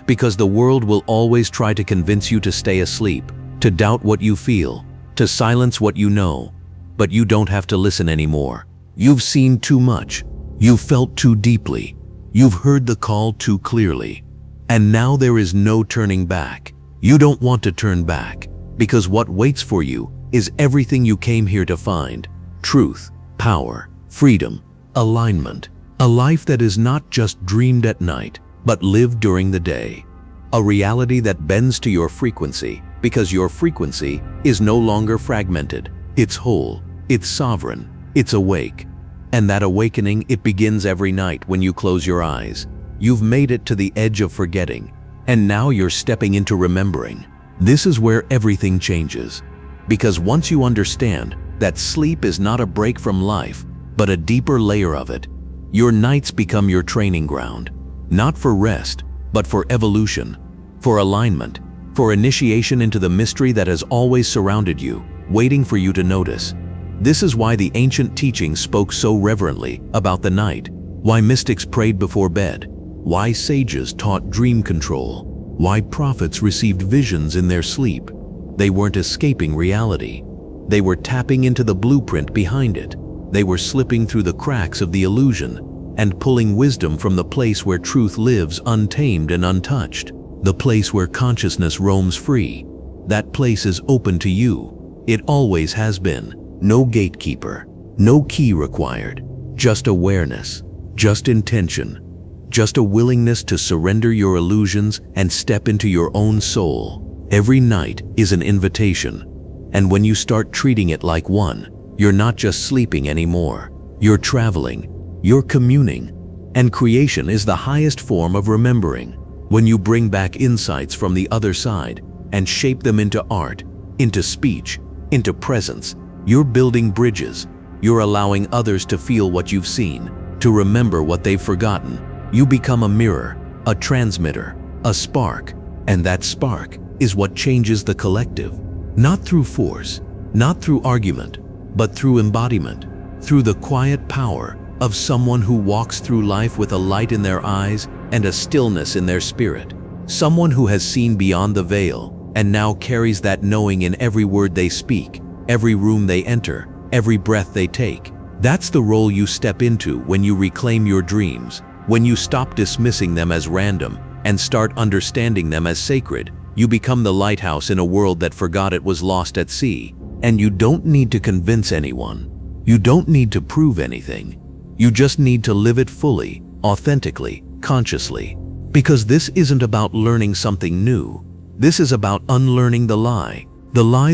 Because the world will always try to convince you to stay asleep, to doubt what you feel, to silence what you know. But you don't have to listen anymore. You've seen too much. You've felt too deeply. You've heard the call too clearly. And now there is no turning back. You don't want to turn back, because what waits for you is everything you came here to find. Truth, power, freedom, alignment. A life that is not just dreamed at night, but lived during the day. A reality that bends to your frequency, because your frequency is no longer fragmented. It's whole, it's sovereign, it's awake. And that awakening, it begins every night when you close your eyes. You've made it to the edge of forgetting, and now you're stepping into remembering. This is where everything changes. Because once you understand that sleep is not a break from life, but a deeper layer of it, your nights become your training ground. Not for rest, but for evolution, for alignment, for initiation into the mystery that has always surrounded you, waiting for you to notice. This is why the ancient teachings spoke so reverently about the night, why mystics prayed before bed, why sages taught dream control, why prophets received visions in their sleep. They weren't escaping reality. They were tapping into the blueprint behind it. They were slipping through the cracks of the illusion and pulling wisdom from the place where truth lives untamed and untouched, the place where consciousness roams free. That place is open to you. It always has been. No gatekeeper, no key required, just awareness, just intention, just a willingness to surrender your illusions and step into your own soul. Every night is an invitation, and when you start treating it like one, you're not just sleeping anymore. You're traveling, you're communing, and creation is the highest form of remembering. When you bring back insights from the other side and shape them into art, into speech, into presence, you're building bridges. You're allowing others to feel what you've seen, to remember what they've forgotten. You become a mirror, a transmitter, a spark, and that spark is what changes the collective. Not through force, not through argument, but through embodiment, through the quiet power of someone who walks through life with a light in their eyes and a stillness in their spirit. Someone who has seen beyond the veil and now carries that knowing in every word they speak, every room they enter, every breath they take. That's the role you step into when you reclaim your dreams, when you stop dismissing them as random and start understanding them as sacred. You become the lighthouse in a world that forgot it was lost at sea. And you don't need to convince anyone. You don't need to prove anything. You just need to live it fully, authentically, consciously. Because this isn't about learning something new. This is about unlearning the lie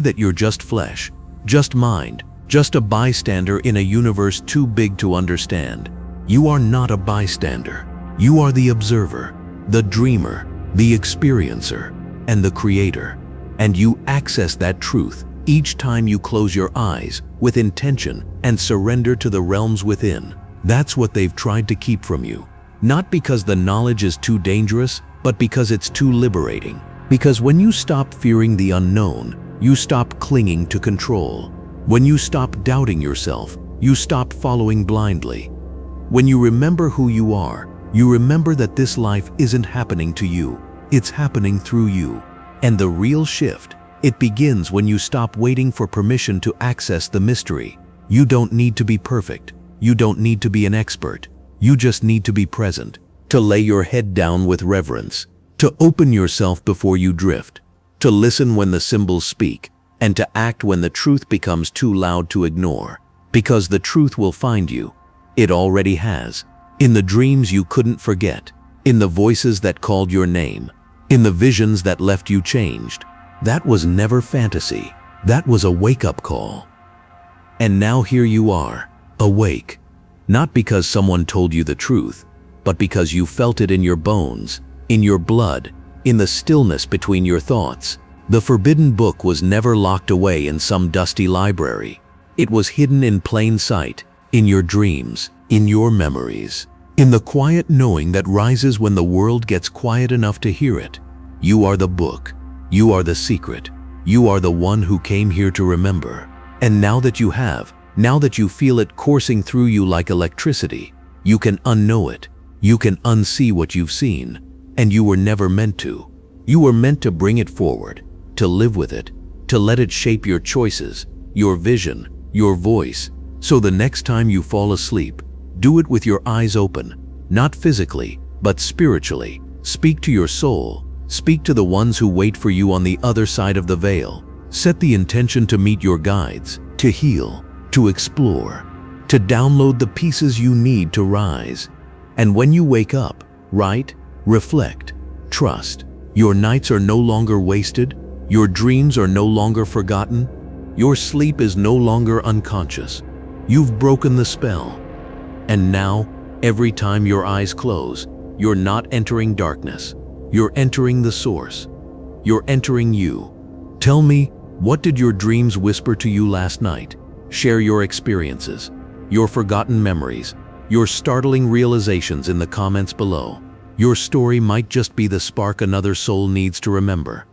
that you're just flesh, just mind, just a bystander in a universe too big to understand. You are not a bystander. You are the observer, the dreamer, the experiencer, and the creator. And you access that truth each time you close your eyes with intention and surrender to the realms within. That's what they've tried to keep from you. Not because the knowledge is too dangerous, but because it's too liberating. Because when you stop fearing the unknown, you stop clinging to control. When you stop doubting yourself, you stop following blindly. When you remember who you are, you remember that this life isn't happening to you, it's happening through you. And the real shift, it begins when you stop waiting for permission to access the mystery. You don't need to be perfect. You don't need to be an expert. You just need to be present, to lay your head down with reverence, to open yourself before you drift, to listen when the symbols speak, and to act when the truth becomes too loud to ignore. Because the truth will find you. It already has. In the dreams you couldn't forget, in the voices that called your name, in the visions that left you changed. That was never fantasy. That was a wake-up call. And now here you are, awake. Not because someone told you the truth, but because you felt it in your bones, in your blood, in the stillness between your thoughts. The forbidden book was never locked away in some dusty library. It was hidden in plain sight, in your dreams, in your memories, in the quiet knowing that rises when the world gets quiet enough to hear it. You are the book. You are the secret. You are the one who came here to remember. And now that you have, now that you feel it coursing through you like electricity, you can unknow it. You can unsee what you've seen. And you were never meant to. You were meant to bring it forward, to live with it, to let it shape your choices, your vision, your voice. So the next time you fall asleep, do it with your eyes open, not physically, but spiritually. Speak to your soul. Speak to the ones who wait for you on the other side of the veil. Set the intention to meet your guides, to heal, to explore, to download the pieces you need to rise. And when you wake up, write, reflect, trust. Your nights are no longer wasted. Your dreams are no longer forgotten. Your sleep is no longer unconscious. You've broken the spell. And now, every time your eyes close, you're not entering darkness. You're entering the source. You're entering you. Tell me, what did your dreams whisper to you last night? Share your experiences, your forgotten memories, your startling realizations in the comments below. Your story might just be the spark another soul needs to remember.